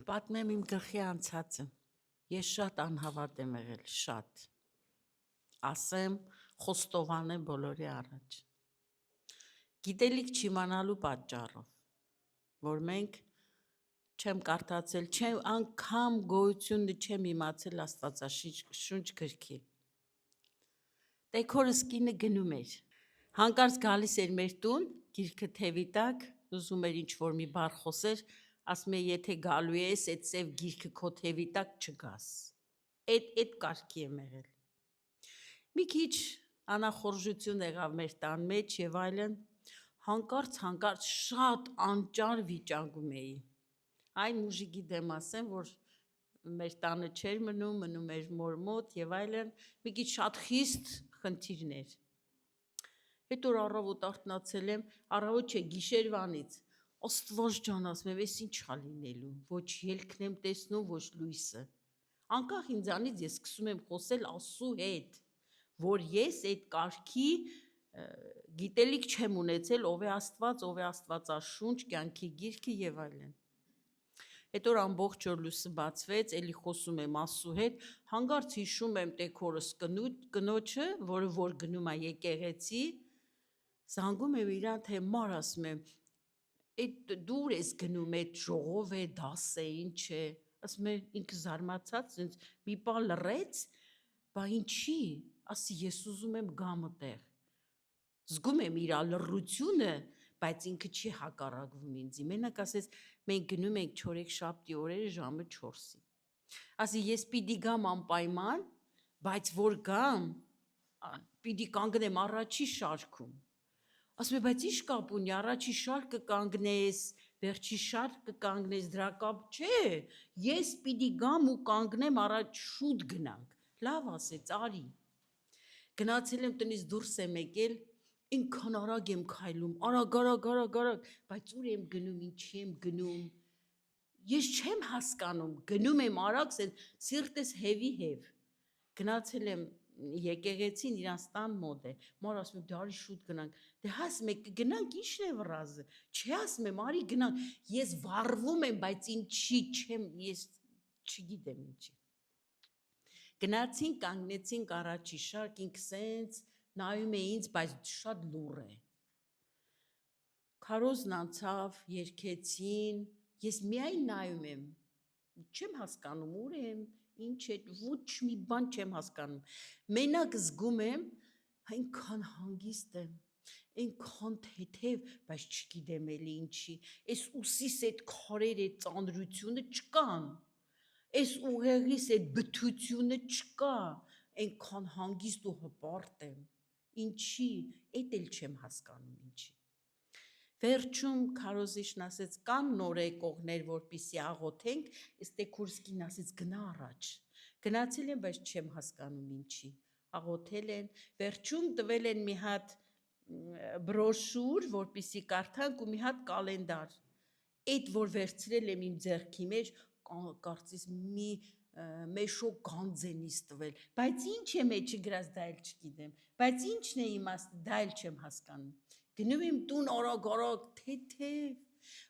Կպատմեմ իմ գլխի անցածը, ես շատ անհավատ եմ եղել, շատ, ասեմ, խոստովանեմ բոլորի առաջ, գիտելիք չիմանալու պատճառով, որ մենք չեմ կարդացել, չեմ անգամ գոյությունը չեմ իմացել Աստվածաշունչ գրքի, տեքորս կինը գնում էր, հանկարծ գալիս էր մեր տուն, գիրքը թևի տակ, ուզում էր ինչ-որ մի բառ խոսեր, ասում է եթե գալու ես, այդ սև գիրքը քո թևի տակ չգաս, այդ կարգի եմ եղել, մի քիչ անախորժություն եղավ մեր տան մեջ և այլն, հանկարծ շատ անճար վիճակում էի, այն ուժի դեմ ասեմ, որ մեր տանը չէր մնում էր մոր մոտ և այլն, մի քիչ շատ խիստ խնդիրներ, հետո առավոտ արթնացել եմ, առավոտ չէ գիշերվանից, Աստված ջան ասում եմ, ես ինչ-ա լինելու, ոչ ելքն եմ տեսնում, ոչ լույսը, անկախ ինձանից ես սկսում եմ խոսել Աստծու հետ, որ ես այդ կարգի գիտելիք չեմ ունեցել, ով է Աստված, ով է Աստվածաշունչ, կյանքի գիրքը և այլն, հետո ամբողջ օր լույսը բացվեց, էլի խոսում եմ Աստծու հետ, հանկարծ հիշում եմ տեքորս կնոջը, որը որ գնում է եկեղեցի, զանգում եմ իրան, թե մար ասում եմ, այդ դուր ես գնում, այդ ժողով է, դաս է, ինչ է, ասում է ինքը զարմացած, մի պահ լռեց, բա ինչի, ասի ես ուզում եմ գամ այդտեղ, զգում եմ իր լռությունը, բայց ինքը չի հակառակվում ինձի, մենակ ասեց մենք գնում ենք չորեքշաբթի օրերը ժամը 4-ի, ասի ես պիտի գամ անպայման, բայց որ գամ, պիտի կանգնեմ առաջի շարքում, ասում է, բայց ինչ կապ ունի, առաջի շարքը կանգնես, վերջի շարքը կանգնես, դրա կապ չէ, ես պիտի գամ ու կանգնեմ առաջ շուտ գնանք, լավ ասեց, արի, գնացել եմ տնից դուրս եմ եկել, ինքան արագ եմ քայլում, արագ, բայց ուր եմ գնում, ինչի եմ գնում, ես չեմ հասկանում, գնում եմ արագ, սիրտս հեվ, գնացել եմ եկեղեցին իրանց տան մոտ է, մար ասում եմ դե արի շուտ գնանք, դե ասում եք գնանք ինչն է վռազը, չէ ասում եմ արի գնանք, ես վառվում եմ, բայց ինչի չեմ, ես չգիտեմ ինչի, գնացին կանգնեցինք առաջի շարք, ինք սենց նայում է ինձ, բայց շատ լուռ է, քարոզն անցավ, երգեցին, ես միայն նայում եմ, չեմ հասկանում ուր եմ, ինչ է, ոչ մի բան չեմ հասկանում, մենակ զգում եմ, այնքան հանգիստ եմ, այնքան թեթև, բայց չգիտեմ էլի ինչի, այս ուսիս այդ քարեր, այդ ծանրությունը չկան, այս ուղեղիս այդ բթությունը չկա, այնքան հանգիստ ու հպարտ եմ, ինչի, էդ էլ չեմ հասկանում ինչի, վերջում քարոզիչն ասեց կան նոր եկողներ, որպեսզի աղոթենք, այս տեքորսկին ասեց գնա առաջ, գնացել եմ, բայց չեմ հասկանում ինչի, աղոթել են, վերջում տվել են մի հատ բրոշուր, որպեսզի կարդանք ու մի հատ կալենդար, այդ որ վերցրել եմ իմ ձեռքի մեջ, կարծես մի մեշո գանձ են ինձ տվել, բայց ինչ է մեջը գրած դա էլ չգիտեմ, բայց ինչն է իմաստը դա էլ չեմ հասկանում, գնում եմ տուն արագ, թեթև,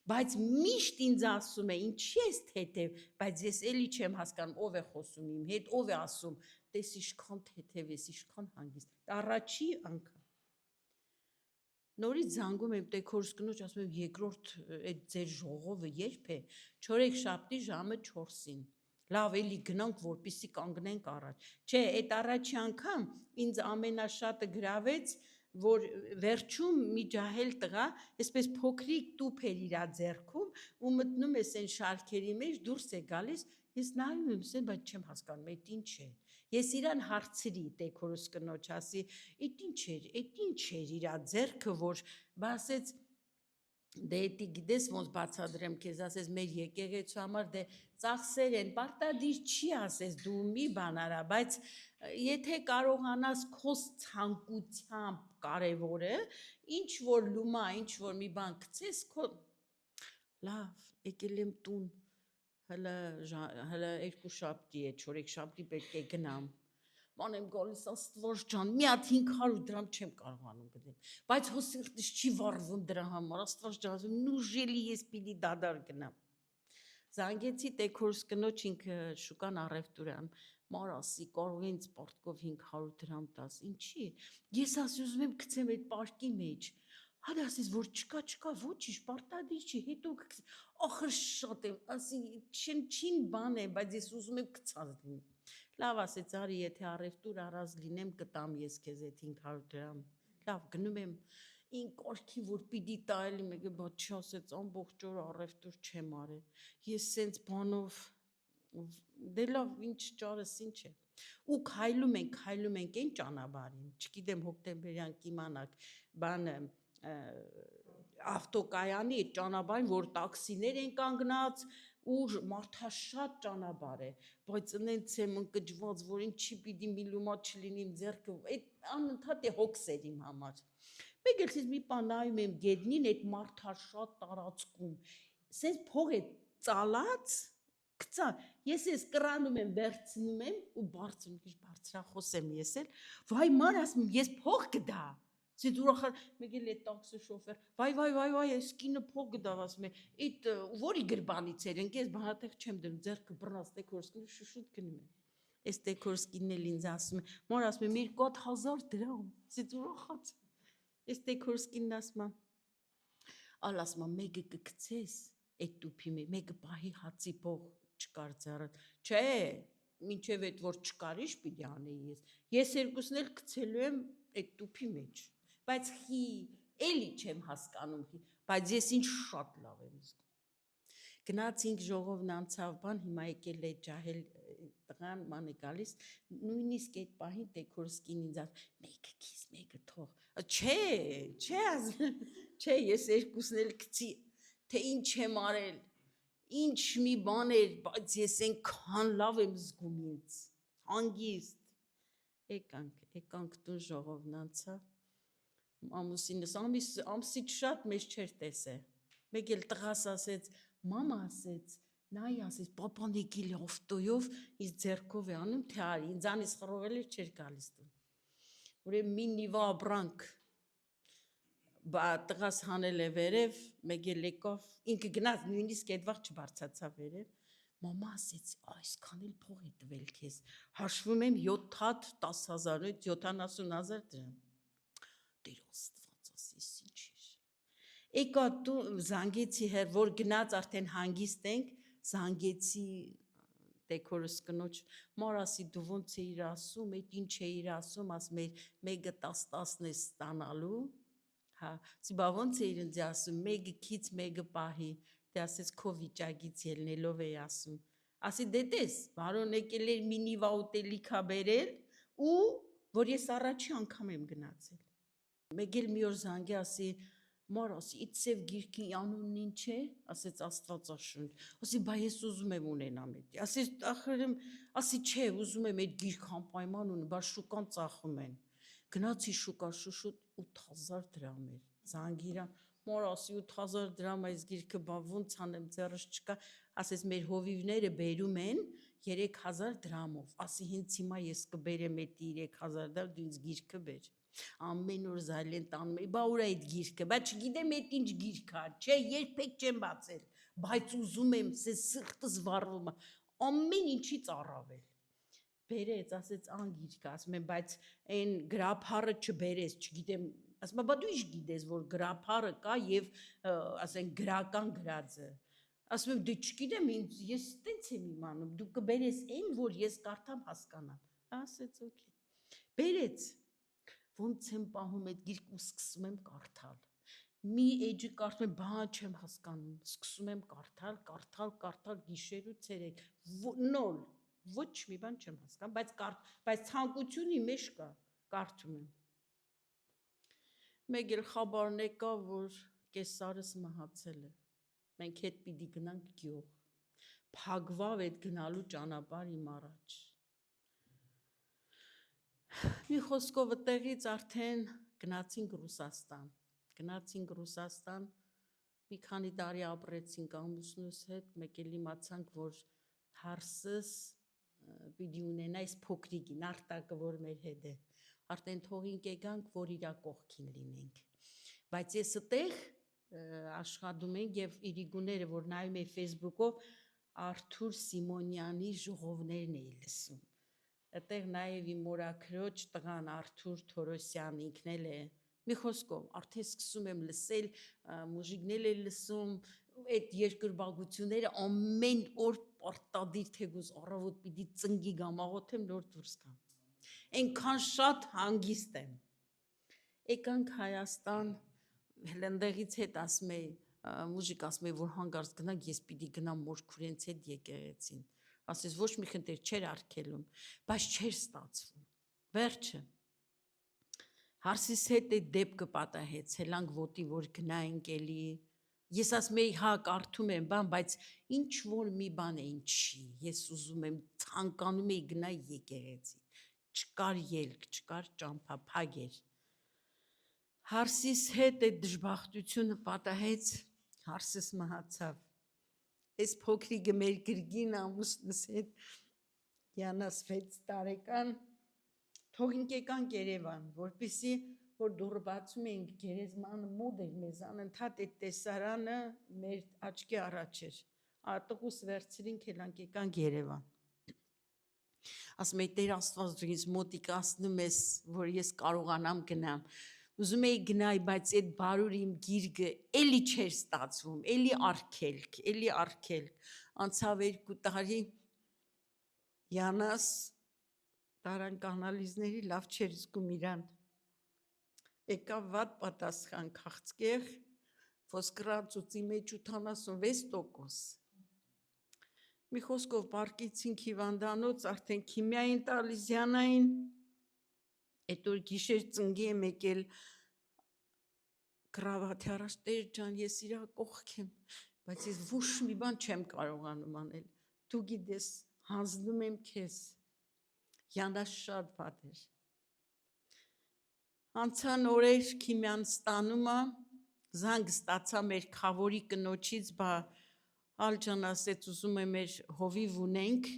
բայց միշտ ինձ ասում է, ինչի ես թեթև, բայց ես էլի չեմ հասկանում, ով է խոսում իմ հետ, ով է ասում, տես իշքան թեթև ես, իշքան հանգիստ, առաջի անգամ, նորից զանգում եմ տեքորս կնոջ, ասում եմ երկրորդ այդ ձեր ժողովը երբ է, չորեքշաբթի ժամը 4-ին, լավ էլի գնանք, որպեսզի կանգնենք առաջ, չէ, այդ առաջի անգամ ինձ ամենաշատը գրավեց, որ վերջում մի ջահել տղա, այսպես փոքրիկ տուփ էր իրա ձեռքում ու մտնում է սեն շարքերի մեջ, դուրս է գալիս, ես նայում եմ սեն, բայց չեմ հասկանում, այդ ինչ է, ես իրան հարցրի տեքորս կնոջ, ասի, այդ ինչ էր իրա ձեռքը, որ բա ասեց, դե էտի գիտես ոնց բացադրեմ քեզ, ասես մեր եկեղեցու համար դե ծախսեր են, պարտադիր չի ասես դու մի բան արա, բայց եթե կարողանաս քո ցանկությամբ կարևորը, ինչ որ լումա, ինչ որ մի բան գցես, քո լավ, եկել եմ տուն, հələ երկուշաբթի է, չորեքշաբթի պետք է գնամ, ման եմ գալիս Աստված ջան, մի հատ 500 դրամ չեմ կարողանում գտնել, բայց հո սիրտս չի վառվում դրա համար, Աստված ջան, նուժելի ես պիտի դադար գնամ, Զանգեցի տեքորս կնոջ ինքը շուկան առևտուրան, մար ասի, կարող են սպորտկով 500 դրամ տաս, ինչի, ես ասի ուզում եմ գցեմ այդ պարկի մեջ, հադ ասես, որ չկա, ոչիշ, պարտադիր չի, հետո կգցի, ախր շատ եմ, ասի, չին բան է, բայց ես ուզում եմ գցած լինի, լավ ասեց, արի, եթե առևտուր առած լինեմ, կտամ ես քեզ այդ 500 դրամ, լավ, գնում եմ, ին կարգի, որ պիտի տա էլի մեկը, բայց չասեց, ամբողջ օր առևտուր չեմ արել, ես սենց բանով, դե լավ, ինչ ճարս, ինչ է, ու քայլում ենք այն ճանապարհին, չգիտեմ հոկտեմբերյան կիմանաք, բանը, ավտոկայանի այդ ճանապարհին, որ տաքսիներ են կանգնած, ու մարդաշատ ճանապարհ է, բայց ընենց եմ ընկճված, որ ինչի պիտի միլումատ չլինիմ ձեռքը, այդ անընդհատ է հոգսեր իմ համար, մեկ էլ մի բան նայում եմ գետնին, այդ մարդաշատ տարածքում, սենց փող է ծալած, գցա, ես ես կրանում եմ, վերցնում եմ ու բարձրախոս եմ ես էլ, վայ մար ասում եմ, ես փող կդա, սենց ուրախար, մեկ էլ այդ տաքսի շոֆեր, վայ, ես կինը փող կդավ, ասում է, այդ որի գրբանից էր, ընկես բանատեղ չեմ դնում, ձեռքը բռնած տեքորս կինը շուշուտ գնում է, այս տեքորս կինն էլ ինձ ասում է, մար ասում եմ, 2000 դրամ, սենց ուրախած, այս տեքորս կինն ասում է, ալ ասում է, մեկը կգցես, այդ տուփի մեջ, մեկը պահի հացի փող չկար ձեռդ, չէ, մինչև այդ որ չկար, ինչ պիտի անեի ես երկուսն էլ գցելու եմ այդ տուփի մեջ, բայց էլի չեմ հասկանում, բայց ես ինչ շատ լավ եմ զգում, գնացինք ժողովն անցավ բան, հիմա եկել է ջահել տղան ման է գալիս, նույնիսկ այդ պահին տեքորսկին ինձ ասում, մեկը քիզ, մեկը թող, չէ, ես երկուսն էլ գցի, թե ինչ եմ արել, ինչ մի բան էր, բայց ես այնքան լավ եմ զգում ինձ, հանգիստ, եկանք տուն ժողովն անցավ, ամուսինս ամսից շատ մեզ չէր տեսե, մեկ էլ տղաս ասեց, մամա ասեց, նայ ասեց, պապան եկել է ավտոյով, ինձ ձեռքով է անում, թե արի, ինձանից խռովել էր չէր գալիս տուն, ուրեմն մի նիվա ապրանք, տղաս հանել է վերև, մեկ էլ եկավ, ինքը գնաց նույնիսկ այդ վաղ չբարձացավ վերև, մամա ասեց, այսքան էլ փող է տվել քեզ, հաշվում եմ 7 հատ 10,000, 70,000 դրամ, Տեր Աստված ասես ինչ էր, եկա դու զանգեցի հեր, որ գնաց արդեն հանգիստ ենք, զանգեցի տեքորս կնոջ, մար ասի դու ոնց էիր ասում, այդ ինչ էիր ասում, ասում էր մեկը 10 է ստանալու, հա, սի բա ոնց էիր ինձ ասում, մեկը քիչ, մեկը պահի, դե ասես քո վիճակից ելնելով էի ասում, ասի դե տես, բարոն եկել էր մի նիվա ուտելիքա բերել ու որ ես առաջի անգամ եմ գնացել, մեկ էլ մի օր զանգի ասի, մար ասի, իտ սև գիրքի անունն ինչ է, ասեց Աստվածաշունչ, ասի, բա ես ուզում եմ ունենամ էդի, ասի, չէ, ուզում եմ այդ գիրք անպայման ունեմ, բա շուկան ծախում են, գնացի շուկա շուշուտ 8000 դրամ էր, զանգիրան, մար ասի 8000 դրամ այս գիրքը, բա ոնց անեմ ձեռս չկա, ասեց մեր հովիվները բերում են 3000 դրամով, ասի հենց հիմա ես կբերեմ այդ 3000 դրամ, դու ինձ գիրքը բեր, ամեն օր զայլեն տանում էի, բա ուր է այդ գիրքը, բա չգիտեմ այդ ինչ գիրք է, չէ, երբեք չեմ բացել, բայց ուզում եմ, սրտս վառվում է, ամեն ինչից առավել, բերեց, ասեց ան գիրքը, ասում եմ, բայց այն գրափառը չբերես, չգիտեմ, ասում եմ, բա դու ինչ գիտես, որ գրափառը կա և ասեն գրական գրածը, ասում եմ, դե չգիտեմ, ես տենց եմ իմանում, դու կբերես այն, որ ես կարդամ հասկանամ, ասեց, օքեյ, բերեց, ոնց եմ պահում այդ գիրք ու սկսում եմ կարդալ, մի էջը կարդում եմ, բա չեմ հասկանում, սկսում եմ կարդալ, գիշեր ու ցերեկ, նոլ, ոչ մի բան չեմ հասկանում, բայց ցանկությունի մեջ կա, կարդում եմ, մեկ էլ խաբարն եկա, որ կեսարս մահացել է, մենք հետ պիտի գնանք գյուղ, փակվավ այդ գնալու ճանապարհ իմ առաջ, մի խոսքով տեղից արդեն գնացինք Ռուսաստան, մի քանի տարի ապրեցինք ամուսնուս հետ, մեկ էլ իմացանք, որ հարսս պիտի ունենա այս փոքրիկին, Արտակը, որ մեր հետ է, արդեն թողինք եկանք, որ իրա կողքին լինենք, բայց ես այդտեղ աշխատում ենք և իրիկուները, որ նայում էի Facebook-ով, Արթուր Սիմոնյանի ժողովներն էի լսում։ Այդտեղ նաև իմ մորաքրոջ տղան Արթուր Թորոսյանը ինքն էլ է։ Մի խոսքով, արդեն սկսում եմ լսել, մուժիկներ էլ լսում, այդ երկրպագությունները ամեն օր պարտադիր թեկուզ առավոտ պիտի ծնգի գամ, աղոթեմ նոր դուրս գամ։ Այնքան շատ հանգիստ եմ։ Եկանք Հայաստան, հլնդեղից հետ ասում էի, մուժիկ ասում էի, որ հանգարց գնանք, ես պիտի գնամ մոր քուրենց հետ եկեղեցին։ Ասես ոչ մի խնդիր չէր արգելում, բայց չէր ստացվում։ Վերջը Հարսիս հետ այդ դեպքը պատահեցելանք ոտի, որ գնայինք էլի։ Ես ասում էի, հա, կարդում եմ բան, բայց ինչ որ մի բան է ինչի։ Ես ուզում եմ, ցանկանում էի գնալ եկեղեցի։ Չկար ելք, չկար ճամփա, փակ էր։ Հարսիս հետ այդ դժբախտությունը պատահեց, Հարսիս մահացավ։ Այս փոքրիկը մեր գրգին ամուսնուս հետ Յանաս 6 տարեկան թողինք եկանք Երևան, որպեսզի որ դուրը բացում էինք գերեզմանը մոտ էր մեզ անընդհատ այդ տեսարանը մեր աչքի առաջ էր։ Ատուղուս վերցրինք եկանք Երևան։ Ասում էի Տեր Աստված դու ինձ մոտիկացնում ես, որ ես կարողանամ գնամ։ Ուզում էի գնալ, բայց այդ բարուր իմ գիրկը էլի չէր ստացվում, էլի արգելք։ Անցավ 2 տարի Յանաս տարանք անալիզների լավ չէր զգում իրան։ Եկավ վատ պատասխան քաղցկեղ, ոսկրածուծի մեջ 86%։ Մի խոսքով պարկեցինք հիվանդանոց, արդեն քիմիային տալիս Յանային, այդ օր գիշեր ծնգի եմ եկել կրավաթի առաջ, Տեր ջան, ես իրա կողք եմ, բայց ես ոչ մի բան չեմ կարողանում անել, դու գիտես, հանձնում եմ քեզ, Յանաս շատ վատ էր։ Անցան օրեր քիմիան ստանումը, զանգ ստացա մեր խավորի կնոջից, բա ալջան ասեց ուզում եմ մեր հովիվ ունենք,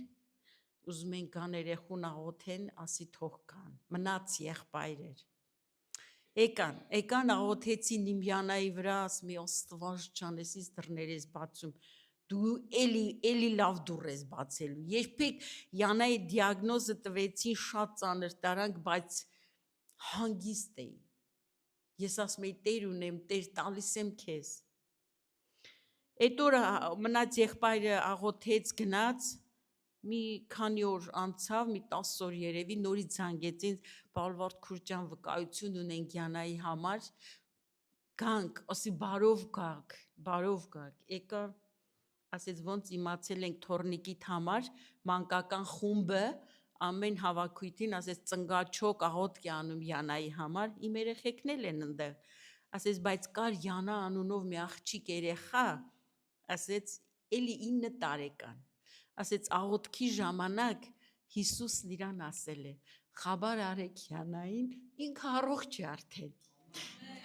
ուզում ենք գան երեխուն աղոթեն, ասի թող գան, մնաց եղբայր էր։ Եկան աղոթեցին իմ Յանայի վրա, ասում էի Աստված ջան, ես դռներ ես բացում, դու էլի լավ դուռ ես բացելու։ Երբեք Յանայի դիագնոզը տվեցին շատ ծանր տարանք, բայց հանգիստ էի։ Ես ասում էի Տեր ունեմ, Տեր տալիս եմ քեզ։ Այդ օրը մնաց եղբայրը աղոթեց գնաց, մի քանի օր անցավ, մի 10 օր երևի նորից զանգեցին, Պալվարդ Քուրջան վկայություն ունենք Յանայի համար, գանք, ասի բարով գաք, եկա, ասեց ոնց իմացել ենք թորնիկիդ համար, մանկական խումբը, ամեն հավաքույթին, ասեց ծնգաչոք աղոթք է անում Յանայի համար, իմ երեխեքն էլ են ընդեղ, ասեց բայց կար Յանա անունով մի աղջիկ երեխա, ասեց էլի 9 տարեկան, ասեց աղոթքի ժամանակ Հիսուսն իրան ասել է, խաբար արեք Յանային, ինքը առողջ է արդեն,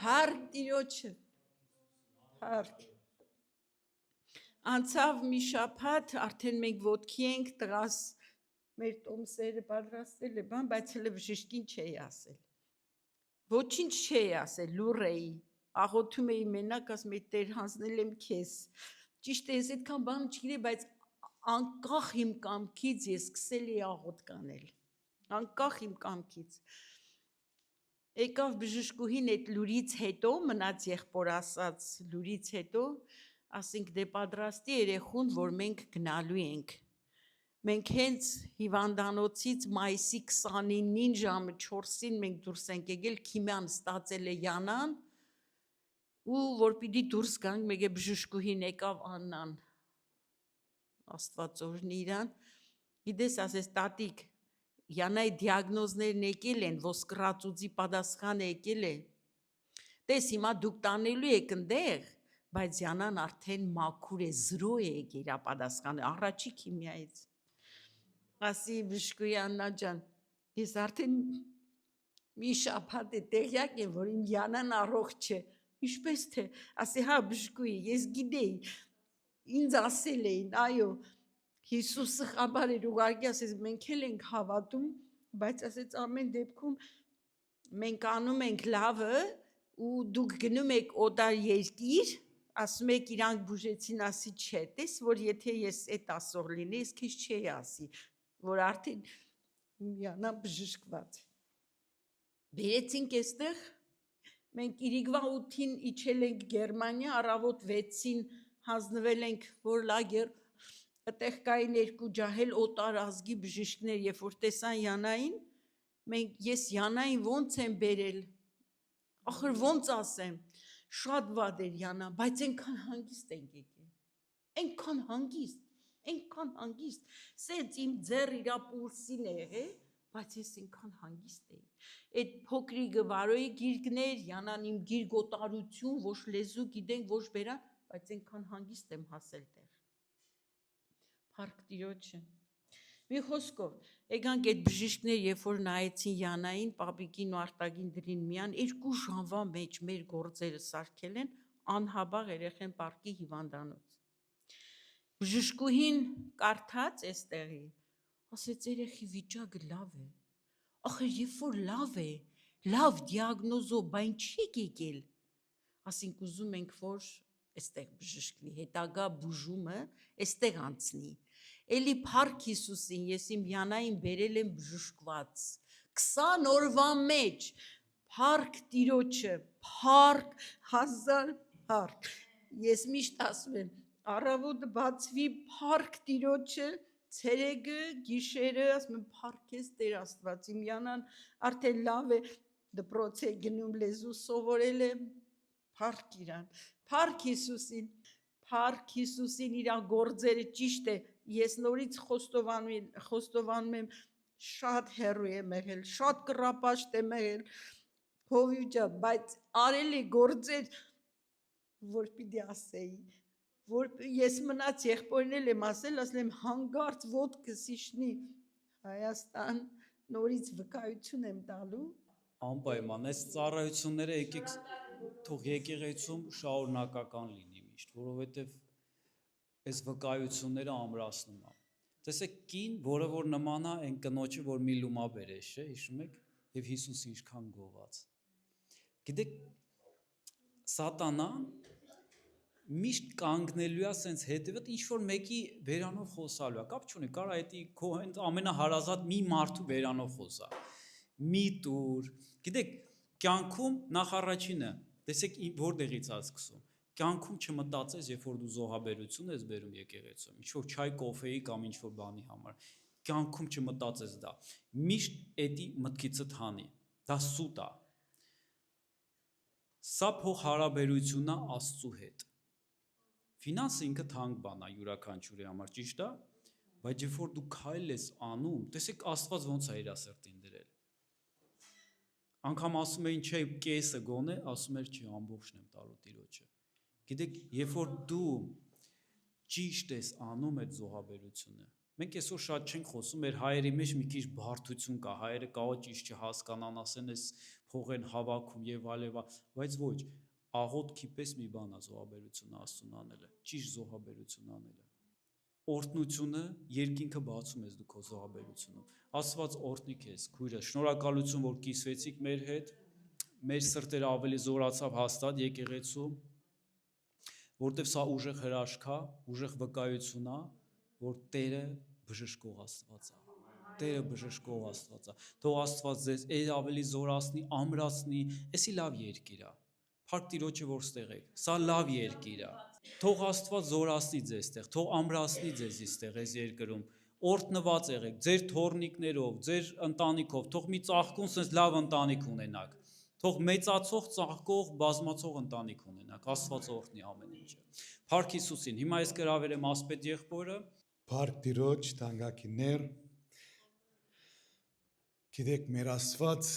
հարկ Տիրոջը, հարկ։ Անցավ մի շաբաթ, արդեն մենք ոտքի ենք, տղաս մեր տոմսերը պատրաստել է բան, բայց հələ բժշկին չէի ասել։ Ոչինչ չէի ասել, լուռ էի, աղոթում էի մենակ, ասում էի Տեր հանձնել եմ քեզ։ Ճիշտ է, ես այդքան բան չգիտեի, բայց անկախ իմ կամքից ես սկսել էի աղոթք անել։ Անկախ իմ կամքից։ Եկավ բժշկուհին այդ լուրից հետո, մնաց եղբոր ասած լուրից հետո, ասենք դե պատրաստի երեխուն, որ մենք գնալու ենք։ Մենք հենց հիվանդանոցից մայիսի 29-ին ժամը 4-ին մենք դուրս ենք եկել, քիմիան ստացել է Յանան, ու որ պիտի դուրս գանք, մեկ է բժշկուհին եկավ Աննան, Աստված օրհնի իրան, գիտես ասես տատիկ, Յանայի դիագնոզներն եկել են, ոսկրածուծի պատասխանը եկել է, տես հիմա դուք տանելու եք ընդեղ, բայց Յանան արդեն մաքուր է, 0 է եկել իր պատասխանը, առաջի քիմիայից։ Ասի բժշկուհի Աննա ջան, ես արդեն մի շաբաթ է տեղյակ եմ, որ իմ Յանան առողջ է, ինչպես թե, ասի հա բժշկուհի, ես գիտեի, ինձ ասել էին, այո, Հիսուսը խաբար էր ուղարկի, ասեց մենք էլ ենք հավատում, բայց ասեց ամեն դեպքում մենք անում ենք լավը ու դուք գնում եք օտար երկիր, ասում եք իրանք բուժեցին, ասի չէ, տես որ եթե ես այդ ասող լինեի, ես քեզ չէի ասի, որ արդեն Յանա բժշկված։ Բերեցինք այստեղ, մենք իրիկվա 8-ին իջել ենք Գերմանիա, առավոտ 6-ին հանձնվել ենք, որ լագեր, այդտեղ կային 2 ջահել օտար ազգի բժիշկներ, երբ որ տեսան Յանային, ես Յանային ոնց եմ բերել, ախր ոնց ասեմ, շատ վատ էր Յանա, բայց այնքան հանգիստ ենք եկել, այնքան հանգիստ, սենց իմ ձեռ իրա պուլսին է եղել, բայց ես այնքան հանգիստ էի, այդ փոքրիկը վարոյի գիրկներ, Յանան իմ գիրգոտարություն, ոչ լեզու գիտենք, ոչ բերան, բայց այնքան հանգիստ եմ հասել տեղ, փառք Տիրոջը, մի խոսքով, եկանք այդ բժիշկներ, երբ որ նայեցին Յանային, պապիկին ու Արտակին դրին միան, 2 ժամվա մեջ մեր գործերը սարքել են, անհաբաղ երեխեն պարկի հիվանդանոց։ Բժշկուհին կարդաց էստեղի, ասեց երեխի վիճակը լավ է, ախր երբ որ լավ է, լավ դիագնոզով, բայն չի եկել, ասինք ուզում ենք, որ էստեղ բժշկվի, հետագա բուժումը էստեղ անցնի, էլի փառք Հիսուսին, ես իմ Յանային բերել եմ բժշկված, 20 օրվա մեջ, փառք Տիրոջը, փառք, 1000 փառք, ես միշտ ասում եմ, առավոտը բացվի փառք Տիրոջը, ցերեկը, գիշերը, ասում եմ փառք ես Տեր Աստված, իմ Յանան արդեն լավ է, դպրոց է գնում լեզու սովորել է, փառք իրան, փառք Հիսուսին իրա գործերը ճիշտ է, ես նորից խոստովանում եմ, շատ հեռու եմ եղել, շատ կռապաշտ եմ եղել, Հովիվ ջան, բայց արել է գործեր, որ պիտի ասեի, որ ես մնաց եղբորին եմ ասել եմ հանգարց ոտքս իշնի Հայաստան, նորից վկայություն եմ տալու։ Անպայման, այս ծառայությունները եկեք թող եկեղեցում շարունակական լինի միշտ, որովհետև այս վկայությունները ամրացնում է։ Տեսեք կին, որը որ նմանա այն կնոջը, որ մի լումա բերես, չէ, հիշում եք, եւ Հիսուսը ինչքան գոված։ Գիտեք, Սատանան միշտ կանգնելու է սենց հետևը, ինչ որ մեկի վերանով խոսալու է, կապ չունի, կարա էդի քո հենց ամենահարազատ մի մարդու վերանով խոսա։ Մի տուր, գիտեք, կյանքում նախառաջինը, տեսեք որտեղից է սկսում։ Կյանքում չմտածես, երբ որ դու զոհաբերություն ես բերում եկեղեցում, ինչ որ չայ կոֆեի կամ ինչ որ բանի համար։ Կյանքում չմտածես դա։ Միշտ էդի մտքիցդ հանի։ Դա սուտ է։ Սա փող հարաբերությունն է Աստծու հետ։ Ֆինանսը ինքը թանկ բան է յուրաքանչյուրի համար, ճիշտ է, բայց երբ որ դու քայլ ես անում, տեսեք Աստված ոնց է իր սրտին դրել։ Անգամ ասում էին, չէ, կեսը գոնե, ասում էր, չի, ամբողջն եմ տալու Տիրոջը։ Գիտեք, երբ որ դու ճիշտ ես անում այդ զոհաբերությունը, մենք այսօր շատ չենք խոսում, մեր հայերի մեջ մի քիչ բարդություն կա, հայերը կարող ճիշտ չհասկանան, ասեն, այս փող են հավաքում եւ այլն, բայց ոչ, աղոթքի պես մի բան է զոհաբերությունը Աստծուն անելը, ճիշտ զոհաբերություն անելը։ Օրհնությունը երկինքը բացում ես դու քո զոհաբերությունում։ Աստված օրհնի քեզ, քույրը, շնորհակալություն, որ կիսվեցիք մեր հետ, մեր սրտերը ավելի զորացավ հաստատ եկեղեցու, որտեվ սա ուժեղ հրաշք է, ուժեղ վկայություն է, որ Տերը բժշկող Աստված է։ Տերը բժշկող Աստված է։ Թող Աստված ձեզ ավելի զորացնի, ամրացնի, էսի լավ երկիր է։ Փառք Տիրոջը, որ ստեղ եք։ Սա լավ երկիր է։ Թող Աստված զորացնի ձեզ տեղ, թող ամրացնի ձեզ ստեղ այս երկրում։ Օրհնված եղեք ձեր թորնիկներով, ձեր ընտանիքով, թող մի ծաղկուն sense լավ ընտանիք ունենաք։ Թող մեծացող, ծաղկող, բազմացող ընտանիք ունենաք։ Աստված օրհնի ամեն ինչը։ Փառք Հիսուսին։ Հիմա ես կհրավիրեմ ասպետ եղբորը։ Փառք Տիրոջ, թանկագիններ։ Գիտեք, մեր Աստված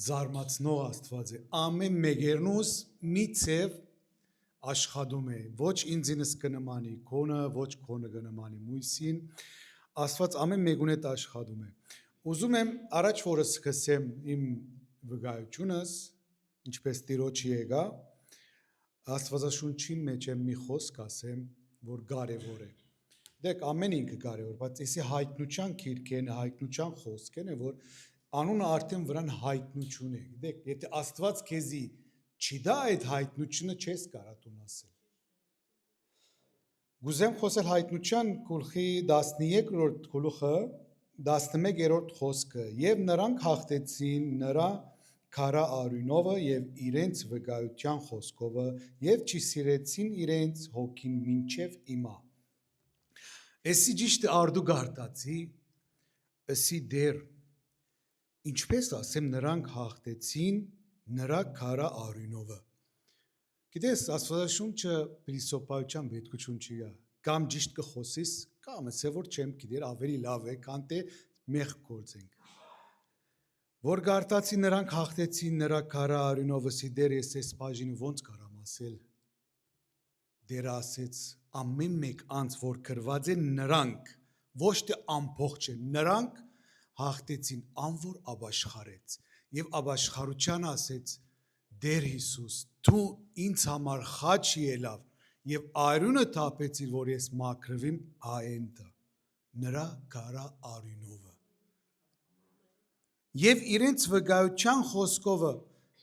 զարմացնող Աստված է։ Ամեն մեկերնուս մի ցև աշխատում է։ Ոչ ինձինս կնմանի քոնը, ոչ քոնը կնմանի մույսին։ Աստված ամեն մեկուն հետ աշխատում է։ Ուզում եմ առաջ որը սկսեմ իմ վկայությունս, ինչպես Տիրոջի եկա, Աստվածաշունչի մեջ եմ մի խոսք ասեմ, որ կարևոր է։ Դեք ամեն ինքը կարևոր, բայց էսի հայտնության քիրքեն, հայտնության խոսքեն է, որ անունը արդեն վրան հայտնություն է։ Դեք, եթե Աստված քեզի չի դա այդ հայտնությունը չես կարա տուն ասել։ Գուզեմ խոսել հայտնության գլխի 13-րդ գլուխը 11-րդ խոսքը եւ նրանք հաղթեցին նրա քարա արյունովը եւ իրենց վկայության խոսքովը եւ չսիրեցին իրենց հոգին մինչեւ իմա։ Էսի ճիշտ արդու գարտացի, էսի դեր ինչպես ասեմ նրանք հաղթեցին նրա քարա արյունովը։ Գիտես, Աստվածաշունչը փիլիսոփայության պետքություն չի գա։ Կամ ճիշտ կխոսես, կամ ասե որ չեմ գիտեր ավելի լավ է, քան թե մեղք գործենք։ Որ գարտացի նրանք հաղթեցին նրա քարա արյունովը, դեր ես այս բաժինը ոնց կարամ ասել։ Դեր ասեց ամեն մեկ անց որ գրված է նրանք, ոչ թե ամբողջ է, նրանք հաղթեցին անոր ապաշխարեց եւ ապաշխարության ասեց Դեր Հիսուս, դու ինձ համար խաչ ելավ եւ արյունը թափեցիր, որ ես մաքրվիմ այնտը, նրա քարա արյունովը։ Եվ իրենց վկայության խոսքովը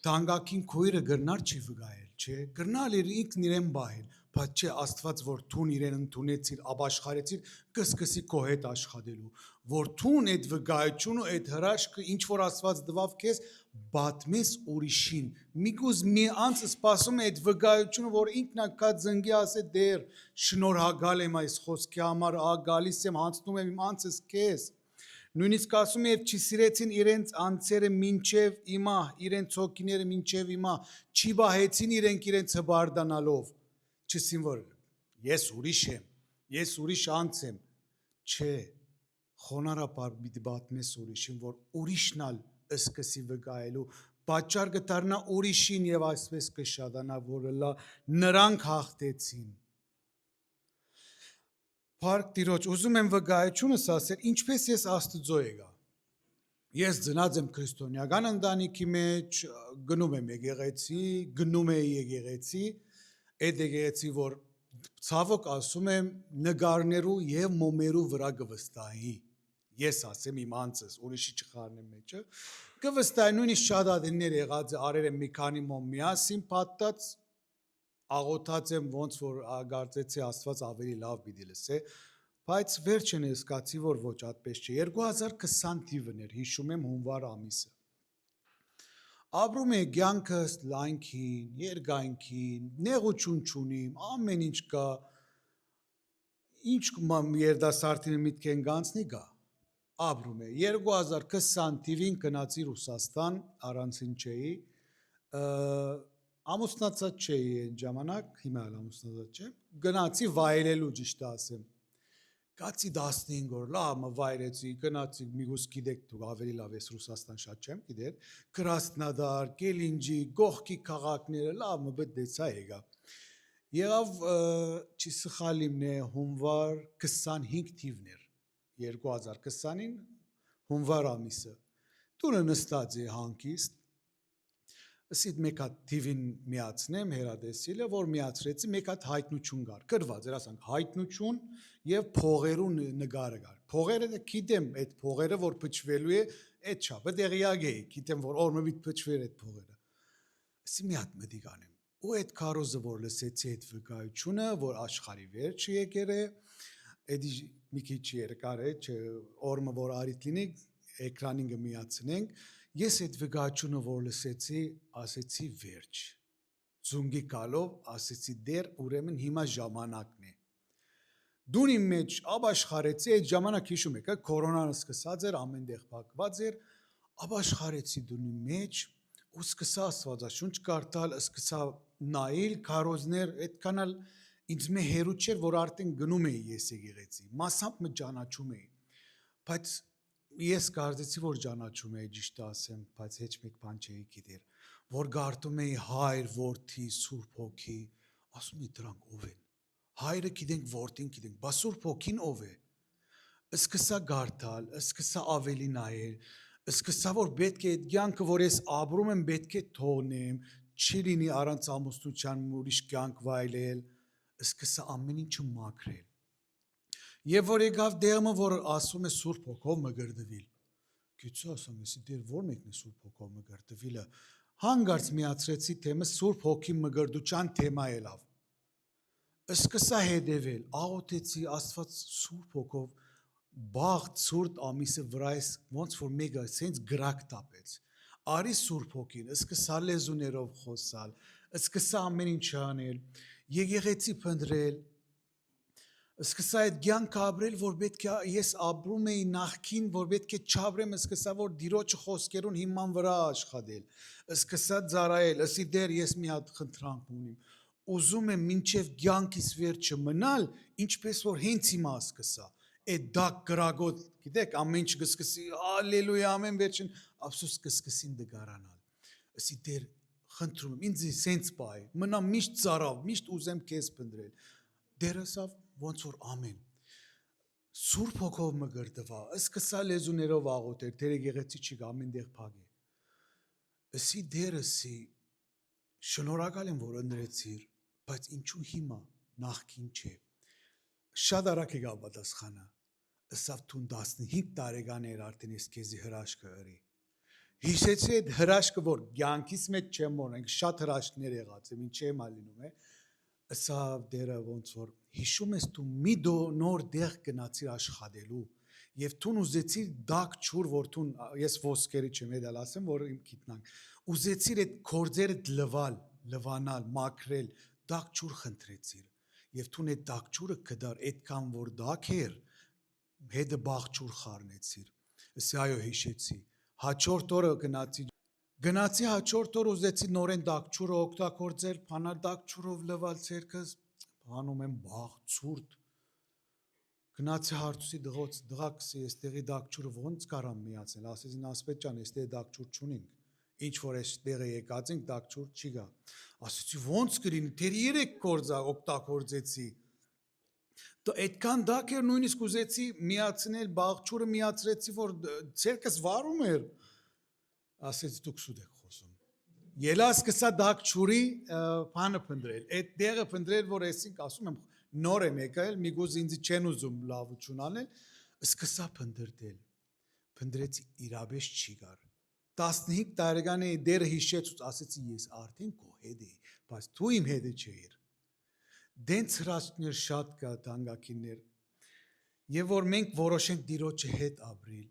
դանգակին քույրը գրնար չի վկայել, չէ, գրնալ իր ինքն իրեն բահել, բայց չէ Աստված որ թուն իրեն ընդունեցիր, ապաշխարեցիր, կսկսի քո հետ աշխատելու, որ թուն այդ վկայությունը, այդ հրաշքը, ինչ որ Աստված տվավ քեզ, բատմես ուրիշին։ Միգուզ մի անց սպասում է այդ վկայությունը, որ ինքն ակա ծնգի ասե դեր շնորհակալ եմ այս խոսքի համար, գալիս եմ հանցնում եմ իմ անձս քեզ։ Նույնիսկ ասում է եւ չսիրեցին իրենց անձերը մինչեւ իմա, իրենց հոգիները մինչեւ իմա, չի բահեցին իրենց հբարդանալով, չսին որ ես ուրիշ եմ, ես ուրիշ անձ եմ, չէ, խոնարհապար պիտի բատմես ուրիշին, որ ուրիշնալ սկսի վկայելու, պատճառ կդառնա ուրիշին եւ այսպես կշատանա, որ նրանք հաղթեցին։ Փառք Տիրոջ, ուզում եմ վկայությունս ասել, ինչպես ես Աստծո եկա։ Ես ծնած եմ քրիստոնեական ընտանիքի մեջ, գնում եմ եկեղեցի, գնում էի եկեղեցի, այդ եկեղեցի որ ցավոք ասում եմ նկարներու եւ մոմերու վրա կվստահի։ Ես ասեմ իմ անձս, ուրիշի չխառնեմ մեջը, կվստահի նույնիսկ շատ ադեններ եղած արել եմ մի քանի մոմ միասին պատտած աղոթած եմ ոնց որ գարձեցի Աստված ավելի լավ պիտի լսե, բայց վերջին հասկացի որ ոչ այդպես չէ։ 2020 թիվն էր, հիշում եմ հունվար ամիսը։ Ապրում է կյանքս լայնքին, երկայնքին, նեղություն չունիմ, ամեն ինչ կա, ինչ երդասարտին միտք են գանցնի կա։ Ապրում է 2020 թիվին գնացի Ռուսաստան, առանցին չէի, ամուսնացած չէի այն ժամանակ, հիմա էլ ամուսնացած չեմ, գնացի վայելելու ճիշտ ասեմ։ Գացի 15 օր, լավ վայրեցի, գնացի միգուս գիտեք դուք ավելի լավ ես Ռուսաստան շատ չեմ գիտեր, Կրասնոդար, Կելինջի, Գողկի քաղաքները լավ մտեցա եկա։ Եղավ չի սխալիմն է հունվար 25 թիվն էր 2020-ին հունվար ամիսը։ Տունը նստած է հանգիստ Ասիդ մեկ հատ թիվին միացնեմ հերադեսիլը, որ միացրեցի մեկ հատ հայտնություն կար, գրված էր ասանք հայտնություն եւ փողերու նկարը կար։ Փողերը գիտեմ այդ փողերը որ փչվելու է, այդ չափը դեղիակ է, գիտեմ որ օրմովիտ փչվեր այդ փողերը։ Ասի մի հատ մտիկ անեմ։ Ու այդ քարոզը որ լսեցի այդ վկայությունը, որ աշխարի վերջը եկեր է, այդ մի քիչ երկար է, օրմը որ արիտ լինի, էկրանին կմիացնենք Ես այդ վկայությունը որ լսեցի, ասեցի վերջ։ Ձունգի կալով ասեցի դեր ուրեմն հիմա ժամանակն է։ Դուն իմ մեջ ապաշխարեցի այդ ժամանակ հիշում եք, կորոնան սկսած էր, ամենտեղ փակված էր, ապաշխարեցի դուն իմ մեջ ու սկսա Աստվածաշունչ կարդալ, սկսա նայել քարոզներ, այդքանալ ինձ մե հերու չէր, որ արդեն գնում էի ես եկեղեցի, մասամբ մը ճանաչում էի, բայց Ես կարծեցի որ ճանաչում էի ճիշտ ասեմ, բայց ոչ մեկ բան չէի գիտեր, որ գարտում էի հայր, որդի, Սուրբ Հոգի, ասում էի դրանք ով են։ Հայրը գիտենք, որդին գիտենք, բա Սուրբ Հոգին ով է։ Սկսա գարտալ, սկսա ավելի նայել, սկսա որ պետք է այդ կյանքը, որ ես ապրում եմ, պետք է թողնեմ, չի լինի առանց ամուսնության ուրիշ կյանք վայելել, սկսա ամեն ինչը մաքրել։ Եվ որ եկավ դեղը, որ ասում է Սուրբ Հոգով մգրդվիլ։ Գիտու ասում ես, դեր որ մեկն է Սուրբ Հոգով մգրդվիլը։ Հանգարց միացրեցի թեմը Սուրբ Հոգի մգրդության թեմա ելավ։ Սկսա հետևել, աղոթեցի Աստված Սուրբ Հոգով բաղ ցուրտ ամիսը վրայս ոնց որ մեկը սենց գրակ տապեց։ Արի Սուրբ Հոգին, սկսա լեզուներով խոսալ, սկսա ամեն ինչ անել, եկեղեցի փնտրել, սկսա այդ կյանքը ապրել, որ պետք է ես ապրում էի նախքին, որ պետք է չապրեմ, սկսա որ Տիրոջը խոսքերուն հիման վրա աշխատել, սկսա ծառայել, ըսի դեր ես մի հատ խնդրանք ունիմ, ուզում եմ մինչև կյանքիս վերջը մնալ, ինչպես որ հենց հիմա սկսա, այդ դակ գրագոտ, գիտեք, ամեն ինչ կսկսի, հալելույա, ամեն վերջին, ափսոս կսկսին դգարանալ, ըսի դեր խնդրում եմ, ինձ սենց բայ, մնա միշտ ծառավ, միշտ ուզեմ քեզ փնտրել, դերասավ ոնց որ ամեն Սուրբ Հոգով մը գրտվա, սկսա լեզուներով աղոթել, դեր եկեղեցի չի գա ամեն դեղ փագի։ Ըսի դերսի շնորհակալ եմ որ ընդրեցիր, բայց ինչու հիմա նախքին չէ։ Շատ արագ եկա պատասխանը։ Ըսավ տուն 15 տարեկան էր արդեն ես քեզի հրաշքը ըրի։ Հիշեցի այդ հրաշքը որ կյանքիս մեջ չեմ մոռանք, շատ հրաշքներ եղած եմ, ինչ եմ ալինում է։ Ըսավ դերը ոնց որ հիշում ես դու մի նոր դեղ գնացիր աշխատելու եւ տուն ուզեցիր դակ ճուր որ տուն ես ոսկերի չեմ էդալ ասեմ որ իմ գիտնանք ուզեցիր այդ կորձերը լվանալ մաքրել դակ ճուր խնդրեցիր եւ տուն այդ դակ ճուրը կդար այդքան որ դակ էր հետը բաղ ճուր խառնեցիր ասի այո հիշեցի հաջորդ օրը Գնացի հաջորդ օր ուզեցի նորեն դակչուրը օգտագործել, փանալ դակչուրով լվալ ցերկս, բանում եմ բաղ ցուրտ։ Գնացի հարցուսի դղոց, դղակսի էստեղի դակչուրը ոնց կարամ միացնել, ասեցին ասպետ ջան, էստեղ դակչուր չունենք։ Ինչ որ էստեղը եկած ենք դակչուր չի գա։ Ասեցի ոնց կլինի, դեր 3 գործա օգտագործեցի։ Դա այդքան դակ էր նույնիսկ ուզեցի միացնել, բաղչուրը միացրեցի, որ ցերկս վարում էր։ Ասեց դուք սուտ եք խոսում։ Ելա սկսա դակչուրի բանը փնտրել։ Այդ դեղը փնտրել, որ էսինք ասում եմ նոր եմ եկել, միգուզ ինձ չեն ուզում լավություն անել, սկսա փնտրել։ Փնտրեցի իրաբես չի գար։ 15 տարեկան էի դերը հիշեցուց, ասեցի ես արդեն քո հետ էի, բայց դու իմ հետը չէիր։ Դենց հրաշքներ շատ կա տանգակիներ։ Եվ որ մենք որոշենք Տիրոջը հետ ապրել։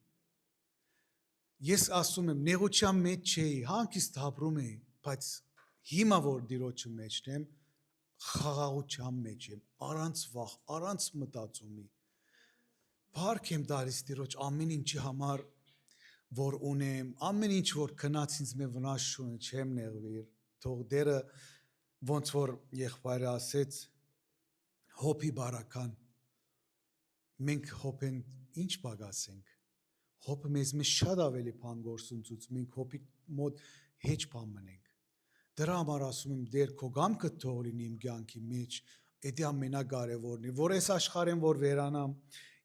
Ես ասում եմ, նեղության մեջ չէի, հանգիստ ապրում էի, բայց հիմա որ Տիրոջը մեջն եմ, խաղաղության մեջ եմ, առանց վախ, առանց մտածումի։ Փառք եմ տալիս Տիրոջ ամեն ինչի համար, որ ունեմ, ամեն ինչ որ քնած ինձ մե վնաս չունի, չեմ նեղվիր, թող դերը ոնց որ եղբայրը ասեց, հոբի բարական, մենք հոբեն ինչ բագասենք, հոբը մեզ մեզ շատ ավելի բան գործունցուց, մենք հոբի մոտ հեչ բան մնենք, դրա համար ասում եմ դեր քո գամքը թող լինի իմ կյանքի մեջ, դա ամենակարևորն է, որ ես աշխարհեմ որ վերանամ,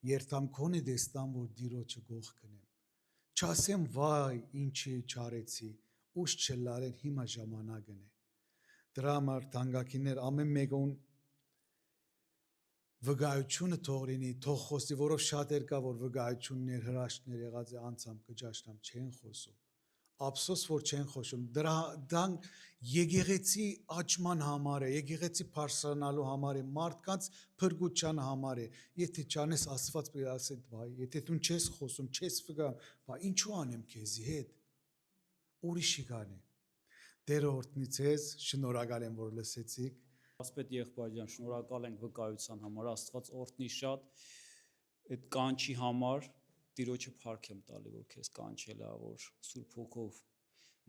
երթամ քոնը դեստամ, որ Տիրոջը գող կնեմ, չասեմ վայ ինչի չարեցի, ուշ չլարեն հիմա ժամանակն է, դրա համար թանկագիններ ամեն մեկուն վկայությունը թող լինի, թող խոսի, որով շատեր կա, որ վկայություններ, հրաշքներ եղած է անցամ կճաշտամ չեն խոսում, ափսոս որ չեն խոսում, դրան եկեղեցի աճման համար է, եկեղեցի բարձրանալու համար է, մարդկանց փրկության համար է, եթե չանես Աստված պետք է ասել, բայ, եթե դու չես խոսում, չես վկայում, բայ ինչու անեմ քեզի հետ, ուրիշի կանի, Տերը օրհնի ձեզ, շնորհակալ եմ որ լսեցիք Ասպետ եղբայր ջան, շնորհակալ ենք վկայության համար, Աստված օրհնի շատ այդ կանչի համար, Տիրոջը փառք եմ տալի, որ քեզ կանչել է, որ Սուրբ Հոգով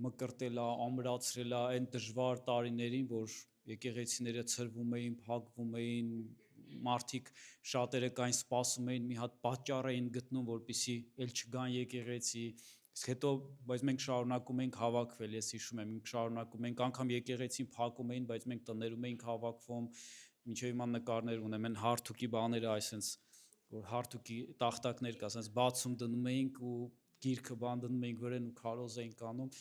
մկրտել է, ամրացրել է այն դժվար տարիներին, որ եկեղեցիները ցրվում էին, փակվում էին, մարդիկ շատերը կային սպասում էին, մի հատ պատճառ էին գտնում, որպեսզի ել չգան եկեղեցի Հետո, բայց մենք շարունակում ենք հավաքվել, ես հիշում եմ, մենք շարունակում ենք, անգամ եկեղեցին փակում էին, բայց մենք տներում էինք հավաքվում, մինչև հիմա նկարներ ունեմ, այն հարթուկի բաները, այսպես, որ հարթուկի տախտակներ կա, այսպես բացում դնում էինք ու գիրքը բան դնում էինք վրան ու քարոզ էինք անում,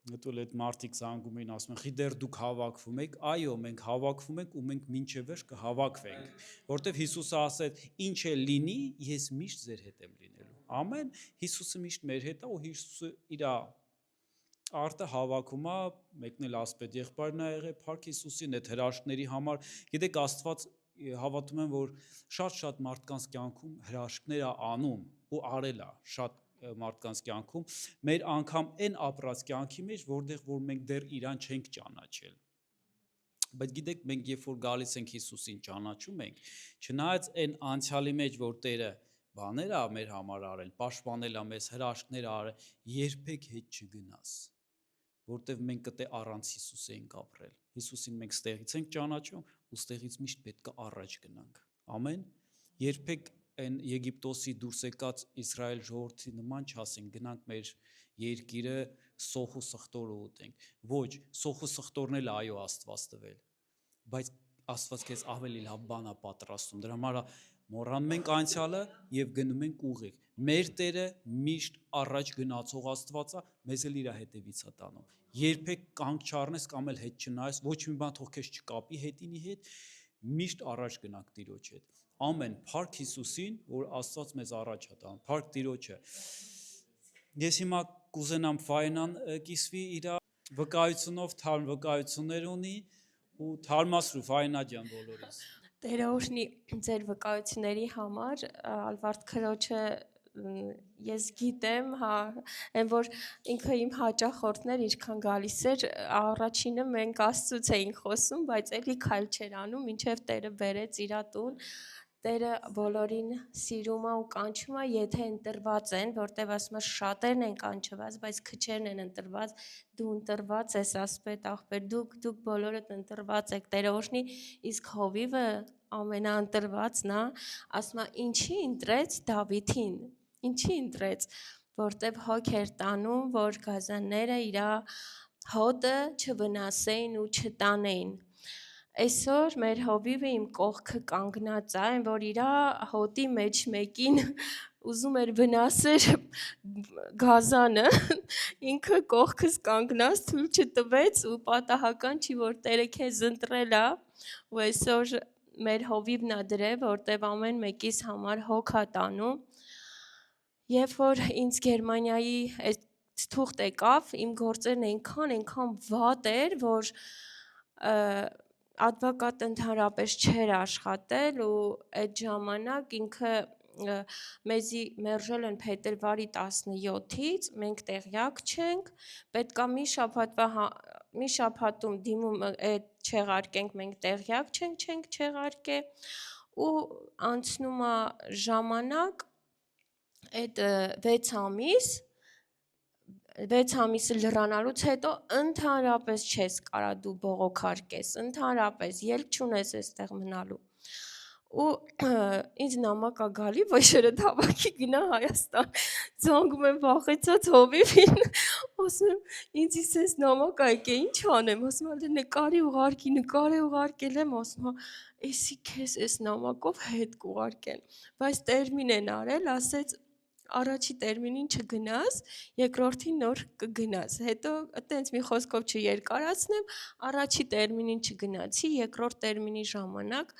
հետո այդ մարդիկ զանգում էին, ասում են, «Խիդեր դուք հավաքվում եք», այո, մենք հավաքվում ենք ու մենք մինչև վերջ կհավաքվենք, որտեվ Հիսուսը ասեց, ինչ է լինի, ես միշտ ձեր հետ եմ լինելու։ Ամեն, Հիսուսը միշտ մեր հետ է ու Հիսուսը իր արտը հավաքում է, մեկն էլ ասպետ եղբայրն է եղել Փարք Հիսուսին այդ հրաշքների համար։ Գիտեք, Աստված հավատում եմ, որ շատ մարդկանց կյանքում հրաշքներ է անում ու արել է շատ մարդկանց կյանքում, մեր անգամ այն ապրած կյանքի մեջ, որտեղ որ մենք դեռ իրան չենք ճանաչել։ Բայց գիտեք, մենք երբ որ գալիս ենք Հիսուսին ճանաչում ենք, չնայած այն անցյալի մեջ, որ Տերը բաներ է մեր համար արել, պաշտպանել է մեզ, հրաշքներ արել, երբեք հետ չգնաս, որտեղ մենք կտե առանց Հիսուսի ենք ապրել։ Հիսուսին մենք ստեղից ենք ճանաչում, ու ստեղից միշտ պետք է առաջ գնանք։ Ամեն։ Երբեք այն Եգիպտոսի դուրս եկած Իսրայել ժողովրդի նման չասենք, գնանք մեր երկիրը սոխ ու սխտոր ուտենք։ Ոչ, սոխ ու սխտորն էլ այո Աստված տվել, բայց Աստված քեզ ավելի լավ բան է պատրաստում։ Դրա համար մոռանում ենք անցյալը եւ գնում ենք ուղիղ։ Մեր Տերը միշտ առաջ գնացող Աստված է, մեզ էլ իր հետևից է տանում։ Երբեք կանգ չառնես կամ էլ հետ չնայես, ոչ մի բան թող քեզ չկապի հետինի հետ, միշտ առաջ գնանք Տիրոջ հետ։ Ամեն Փարք Հիսուսին, որ Աստված մեզ առաջ է տանում, Փարք Տիրոջը։ Ես հիմա կուզենամ Ֆայնան կիսվի իր վկայությունով, թարմ վկայություններ ունի ու թարմացրու Ֆայնա ջան բոլորիս։ Տերը օրհնի ձեր վկայությունների համար, Ալվարդ քրոջը ես գիտեմ, հա, այն որ ինքը իմ հաճախորդներ ինչքան գալիս էր, առաջինը մենք Աստծուց էինք խոսում, բայց էլի քայլ չէր անում, մինչև Տերը բերեց իր տուն։ Տերը բոլորին սիրում է ու կանչում է, եթե ընտրված են, որտեվ ասում է շատերն են կանչված, բայց քչերն են ընտրված, դու ընտրված ես, ասպետ աղբեր, դուք բոլորդ ընտրված եք, Տերը օրհնի, իսկ Հովիվը ամենաընտրվածն է, ասում է ինչի ընտրեց Դավիթին, ինչի ընտրեց, որտեվ հոգ էր տանում, որ գազանները իր հոտը չվնասեին ու չտանեին։ Այսօր մեր Հովիվը իմ կողքը կանգնած է, այն որ իր հոտի մեջ մեկին ուզում էր վնասեր գազանը, ինքը կողքս կանգնած թույլ չտվեց ու պատահական չի, որ Տերը քեզ ընտրել է, ու այսօր մեր Հովիվն է դրել, որտեվ ամեն մեկիս համար հոգ է տանում։ Երբ որ ինձ Գերմանիայի այդ թուղթ եկավ, իմ գործերն այնքան վատ էր, որ advocate ընդհանրապես չէր աշխատել ու այդ ժամանակ ինքը մեզի մերժել են փետրվարի 17-ից, մենք տեղյակ չենք, պետքա մի շաբաթում դիմում չեղարկենք, մենք տեղյակ չենք չեղարկել ու անցնում է ժամանակ այդ 6 ամիսը լրանալուց հետո ընդհանրապես չես կարա դու բողոքարկես, ընդհանրապես ելք չունես այստեղ մնալու։ Ու ինձ նամակ է գալի, ոչերը հավաքի գնա Հայաստան, զանգում եմ վախեցած Հովիվին, ասում եմ, ինձ էս նամակ եկե, ինչ անեմ, ասում եմ, նկարի ուղարկել եմ, ասում եմ, էսի քեզ էս նամակով հետ կուղարկեն, բայց տերմին են արել, ասեց առաջի տերմինին չգնաս, երկրորդին նոր կգնաս, հետո այտենց մի խոսքով չերկարացնեմ, առաջի տերմինին չգնացի, երկրորդ տերմինի ժամանակ,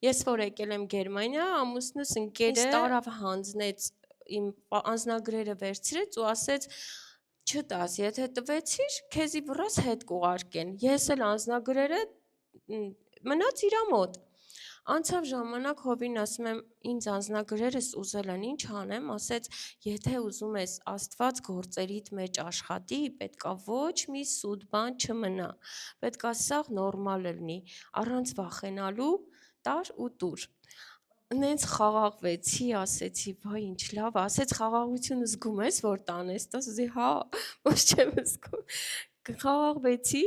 ես որ եկել եմ Գերմանիա, ամուսնուս ընկերը տարավ հանձնեց, իմ անձնագրերը վերցրեց ու ասեց չտաս, եթե տվեցիր, քեզի վրաս հետ կուղարկեն, ես էլ անձնագրերը մնաց իրա մոտ, անցավ ժամանակ Հովին ասում եմ, ինձ անձնագրերս ուզել են, ինչ անեմ, ասեց, եթե ուզում ես Աստված գործերիդ մեջ աշխատի, պետքա ոչ մի սուտ բան չմնա, պետքա սաղ նորմալ լինի, առանց վախենալու, տար ու տուր։ Նենց խաղաղվեցի, ասեցի, վայ ինչ լավ, ասեց խաղաղությունը զգում ես, որ տանես, ասեցի, հա, ոչ չեմ զգում, խաղաղվեցի,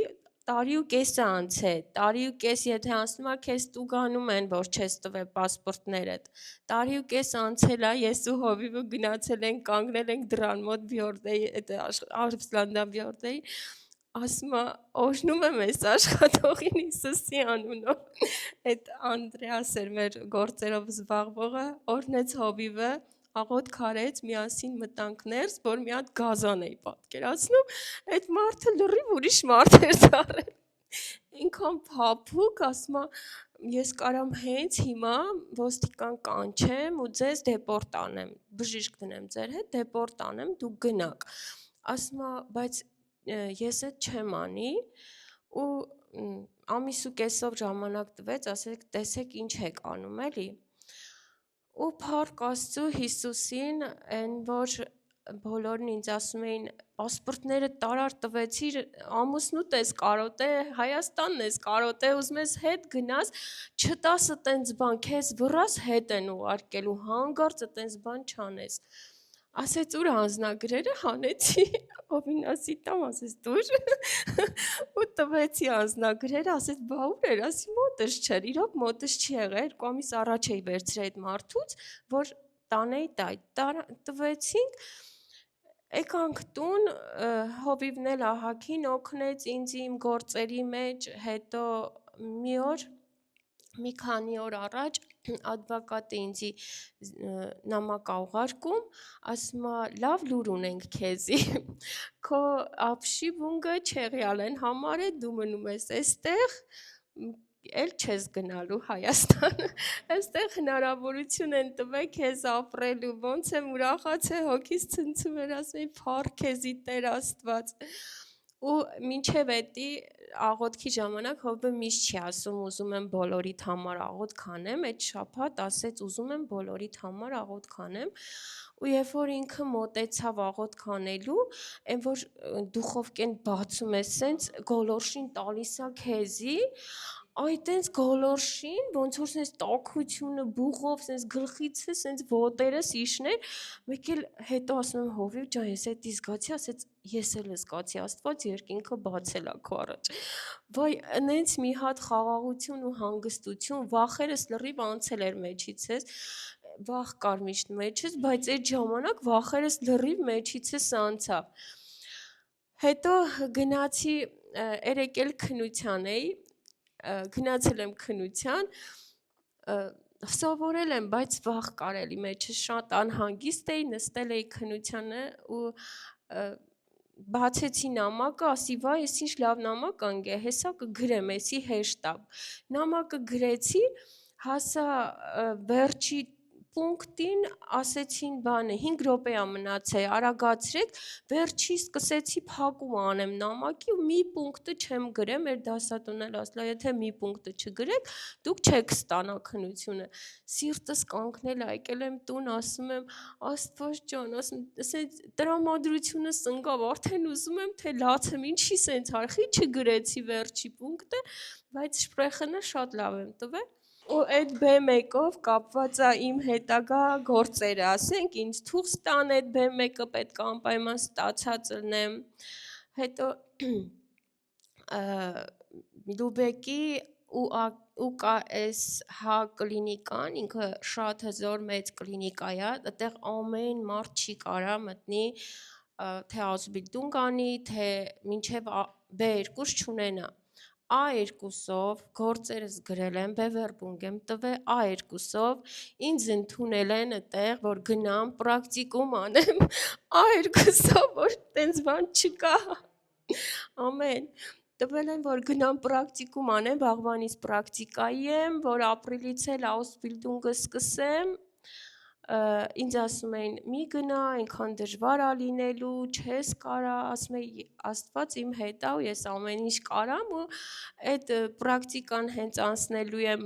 տարի ու կեսը անցել, տարի ու կես եթե անցնում է, քեզ տուգանում են, որ չես տվել պասպորտներդ, տարի ու կես անցել է, ես ու Հովիվը գնացել ենք, կանգնել ենք դրան մոտ Բյորդեի, Արվսլանդան Բյորդեի, ասում է, օրհնում եմ ես աշխատողին Հիսուսի անունով, այդ Անդրեաս էր մեր գործերով զբաղվողը, օրհնեց Հովիվը, աղոտ քարեց, միասին մտանք ներս, որ մի հատ գազան էի պատկերացնում, այդ մարդը լրիվ ուրիշ մարդ էր դառել, ինքան փափուկ, ասում է, ես կարամ հենց հիմա ոստիկան կանչեմ ու ձեզ դեպորտ անեմ, բժիշկ դնեմ ձեր հետ, դեպորտ անեմ, դուք գնաք, ասում է, բայց ես այդ չեմ անի ու ամիս ու կեսով ժամանակ տվեց, ասեք, տեսեք ինչ եք անում, էլի։ Ու փառք Աստծո Հիսուսին, այն որ բոլորն ինձ ասում էին, պասպորտները տարար տվեցիր, ամուսնուդ ես կարոտ է, Հայաստանն ես կարոտ է, ուզում ես հետ գնաս, չտաս տենց բան, քեզ վռաս հետ են ուղարկելու, հանգարց տենց բան չանես։ Ասեց ուր անձնագրերը հանեցի, Հովինասի տամ, ասեց դուր, ու տվեցի անձնագրերը, ասեց բա ուր էր, ասի մոտս չէր, իրոք մոտս չի եղել, 2 ամիս առաջ էի վերցրել այդ մարդուց, որ տանեի տվեցինք, եկանք տուն, հովիվն էլ ահագին օգնեց ինձ իմ գործերի մեջ, հետո մի քանի օր առաջ advocate ինձի նամակ ուղարկում, ասում է լավ լուր ունենք քեզի, քո ապշի բունգը չեղյալ են համարը, դու մնում ես այստեղ, էլ չես գնալու Հայաստան, այստեղ հնարավորություն են տվել քեզ ապրելու, ոնց եմ ուրախացել, հոգիս ցնցում էր, ասում էի փառք քեզի Տեր Աստված։ Ու մինչև էդի աղոթքի ժամանակ հովը միշտ չի ասում ուզում եմ բոլորիդ համար աղոթք անեմ, այդ շաբաթ ասեց ուզում եմ բոլորիդ համար աղոթք անեմ, ու երբ որ ինքը մոտեցավ աղոթք անելու, այն որ դուխովկեն բացում է սենց գոլորշին տալիս է քեզի, այ տենց գոլորշին, ոնց որ սենց տաքությունը բուղով, սենց գլխիցը, սենց ոտերս իշներ, մեկ էլ հետո ասում եմ հովիվ ջան, ես էդի զգացի, ասեց ես էլ զգացի, Աստված երկինքը բացել է քո առաջ։ Վայ, նենց մի հատ խաղաղություն ու հանգստություն, վախերս լրիվ անցել էր մեջիցս, վախ կար միշտ մեջից, բայց այդ ժամանակ վախերս լրիվ մեջիցս անցավ։ Հետո գնացի երեկել քնության էի, գնացել եմ քնության, սովորել եմ, բայց վախ կար էլի մեջս շատ անհանգիստ էի, նստել էի քնությանը ու բացեցի նամակը, ասի վայ, ես ինչ լավ նամակ անգե, հեսա կգրեմ, էսի հեշտավ։ Նամակը գրեցի, հասա վերջի պունկտին, ասեցին բանը, 5 րոպե է մնացել, արագացրեք, վերջի սկսեցի փակում անեմ նամակի ու մի պունկտը չեմ գրեմ, էր դասատուն էլ ասලා, եթե մի պունկտը չգրեք, դուք չեք ստանա քնությունը։ Սիրտս կանգնել է, եկել եմ տուն, ասում եմ, Աստված ջան, ասենց տրամադրությունս ընկավ, արդեն ուզում եմ, թե լացեմ, ինչի սենց արխի չգրեցի վերջի պունկտը, բայց շպրեխնը շատ լավ եմ տվել։ Ու այդ B1-ով կապված է իմ հետագա գործերը, ասենք, ինձ թուղթ ստան այդ B1-ը պետք է անպայման ստացած լինեմ։ Հետո Լուբեկի UKS հա կլինիկան, ինքը շատ հզոր մեծ կլինիկա է, այդտեղ ամեն մարդ չի կարա մտնի, թե ասբիլդուն կանի, թե մինչև B2 չունենա։ A2-ով գործերս գրել եմ, բևերբունգ եմ տվել A2-ով, ինձ ընդունել են այդտեղ, որ գնամ պրակտիկում անեմ, A2-ով, որ տենց բան չկա, ամեն, տվել են, որ գնամ պրակտիկում անեմ, վաղվանից պրակտիկայի եմ, որ ապրիլից էլ Ausbildung-ը սկսեմ, ինձ ասում էին մի գնա, այնքան դժվար է լինելու, չես կարա, ասում էի Աստված իմ հետ է ու ես ամեն ինչ կարամ ու այդ պրակտիկան հենց անցնելու եմ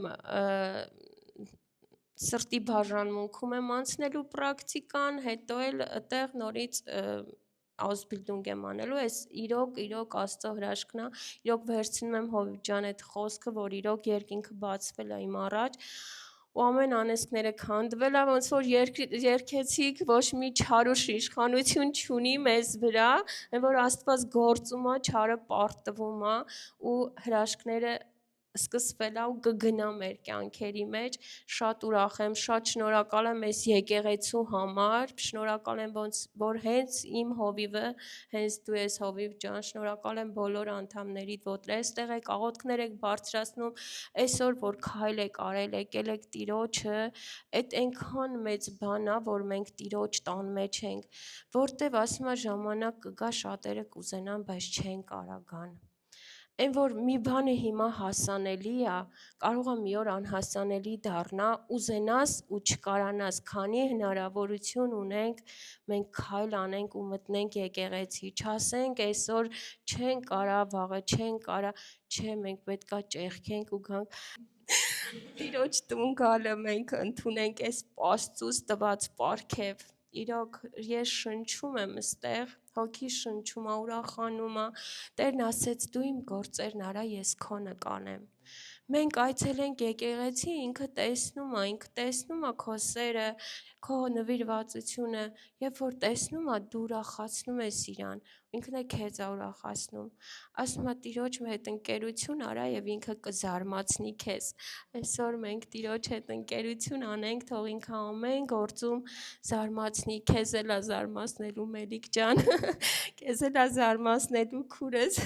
սրտի բաժանմունքում եմ անցնելու պրակտիկան, հետո էլ այդտեղ նորից Ausbildung եմ անելու, ես իրոք Աստծո հրաշքն է, իրոք վերցնում եմ Հովիվ ջան այդ խոսքը, որ իրոք երկինքը բացվել է իմ առաջ ու ամեն անեծքները քանդվել է, ոնց որ երկեցիք, ոչ մի չարուշ իշխանություն չունի մեզ վրա, որ Աստված գործում է, չարը պարտվում է ու հրաշքները սկսվել է ու կգնա մեր կյանքերի մեջ, շատ ուրախ եմ, շատ շնորհակալ եմ այս եկեղեցու համար, շնորհակալ եմ որ հենց իմ հովիվը, հենց դու ես Հովիվ ջան, շնորհակալ եմ բոլոր անդամներիդ, որ այստեղ եք աղոթքներ եք բարձրացնում, այսօր որ քայլ եք արել, եկել եք Տիրոջը, այդ այնքան մեծ բան է, որ մենք Տիրոջ տան մեջ ենք, որտեվ ասում է ժամանակ կգա շատերը կուզենան, բայց չեն կարա գան։ Այն որ մի բանը հիմա հասանելի է, կարող է մի օր անհասանելի դառնա, ուզենաս ու չկարանաս, քանի հնարավորություն ունենք, մենք քայլ անենք ու մտնենք եկեղեցի, չասենք այսօր չեն կարա, վաղը չեն կարա, չէ, մենք պետքա ճեղքենք ու գանք Տիրոջ տուն գալը մենք ընդունենք այս Աստծուց տված պարգև։ Իրոք ես շնչում եմ ստեղ, հոգի շնչում է, ուրախանում է։ Տերն ասեց դու իմ գործերն արա, ես քոնը կանեմ։ Մենք այցելենք եկեղեցի, ինքը տեսնում է քո սերը, քո նվիրվածությունը, երբ որ տեսնում է դու ուրախացնում ես իրան, ինքն է քեզ է ուրախացնում։ Ասում է Տիրոջ հետ ընկերություն արա եւ ինքը կզարմացնի քեզ։ Այսօր մենք Տիրոջ հետ ընկերություն անենք, թող ինքը ամեն գործում զարմացնի, քեզ էլա զարմացնելու Մելիք ջան, քեզ էլա զարմացնելու քուրս,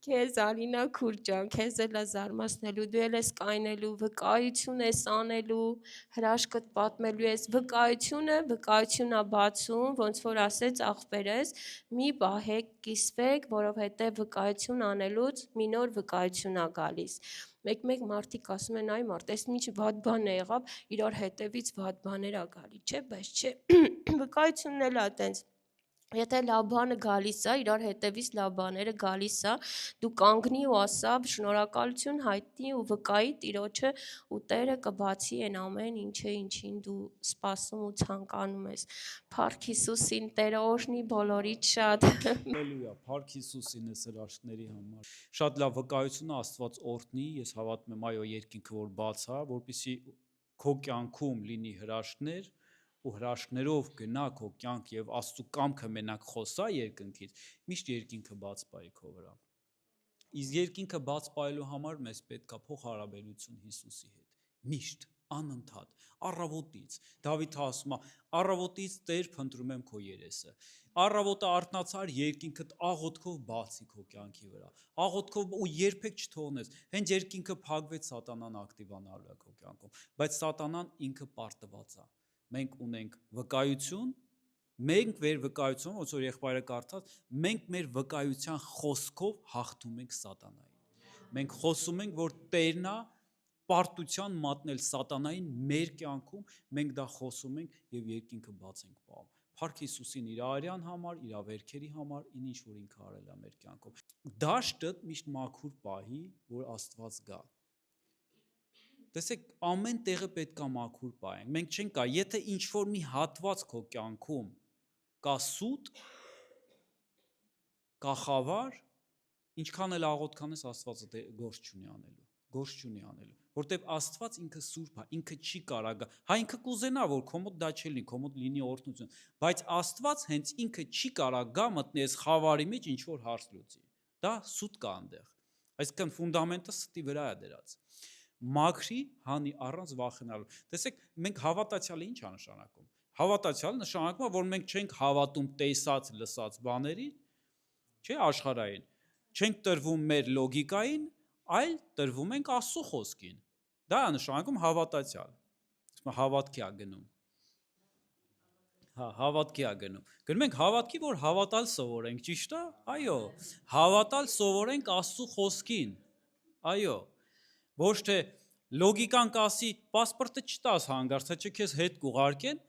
քեզ Ալինա քուր ջան, քեզ էլա զարմացնելու, դու էլ ես կայնելու, վկայություն ես անելու, հրաշքդ պատմելու ես, վկայությունն է բացում, ոնց որ ասեց աղբերս, մի պահեք, կիսվեք, որովհետև վկայություն անելուց մի նոր վկայություն է գալիս։ Մեկ մարդիկ ասում են, այ մարդ, այս ինչ վատ բան է եղավ, իրար հետևից վատ բաներ ա գալի, չէ, բայց չէ, վկայությունն էլ ա տենց։ Եթե լավ բանը գալիս է, իրար հետևից լավ բաները գալիս է, դու կանգնի ու ասա, շնորհակալություն հայտնի ու վկայի Տիրոջը ու Տերը կբացի այն ամեն ինչը, ինչին դու սպասում ու ցանկանում ես։ Փառք Հիսուսին, Տերը օրհնի բոլորիդ շատ։ Հալելույա, փառք Հիսուսին այս հրաշքների համար։ Շատ լավ վկայությունը Աստված օրհնի, ես հավատում եմ, այո, երկինքը որ բաց է, որպեսզի քո կյանքում լինի հրաշքներ ու հրաշքներով գնա քո կյանք եւ Աստծո կամքը մենակ խոսա երկնքից, միշտ երկինքը բաց պայի քո վրա։ Իսկ երկինքը բաց պայելու համար մեզ պետքա փոխհարաբերություն Հիսուսի հետ։ Միշտ անընդհատ առավոտից Դավիթը ասում է առավոտից Տեր փնտրում եմ քո երեսը առավոտը արթնացար երկինքդ աղոթքով բացի քո կյանքի վրա աղոթքով ու երբեք չթողնես հենց երկինքը փակվեց սատանան ակտիվանալու է քո կյանքում բայց սատանան ինքը պարտված է մենք ունենք վկայություն մենք մեր վկայություն ոնց որ եղբայրը կարդաց մենք մեր վկայության խոսքով հաղթում ենք սատանային մենք խոսում ենք որ Տերն է պարտության մատնել սատանային մեր կյանքում, մենք դա խոսում ենք և երկինքը բաց ենք պահում։ Փառք Հիսուսին իր արյան համար, իր վերքերի համար, ինչ որ ինքը արել է մեր կյանքում։ Դաշտը միշտ մաքուր պահի, որ Աստված գա։ Տեսեք, ամեն տեղը պետք է մաքուր պահենք։ Մենք չենք կա, եթե ինչ որ մի հատված քո կյանքում կա սուտ, կա խավար, ինչքան էլ աղոթքանես Աստվածը գործ չունի անելու, գործ չունի անելու, որտեվ Աստված ինքը սուրբ է, ինքը չի կարա գա, հա ինքը կուզենա, որ քո մոտ դա չլինի, քո մոտ լինի օրհնություն, բայց Աստված հենց ինքը չի կարա գա մտնի այս խավարի մեջ ինչ որ հարց լուծի, դա սուտ կա այնտեղ, այսինքն ֆունդամենտը ստի վրա է դրած, մաքրի հանի առանց վախենալու, տեսեք, մենք հավատացյալը ինչ է նշանակում, հավատացյալ նշանակում է, որ մենք չենք հավատում տեսած, լսած բաներին, չէ աշխարհային, չենք տրվում մեր լոգիկային, այլ տրվում ենք Աստծո խոսքին։ Դա է նշանակում հավատացյալ։ Հավատքի է գնում։ Հա, հավատքի է գնում։ Գնում ենք հավատքի, որ հավատալ սովորենք, ճիշտ է։ Այո, հավատալ սովորենք Աստծո խոսքին։ Այո։ Ոչ թե լոգիկան կասի, պասպորտը չտաս հանգարց, թե քեզ հետ կուղարկեն,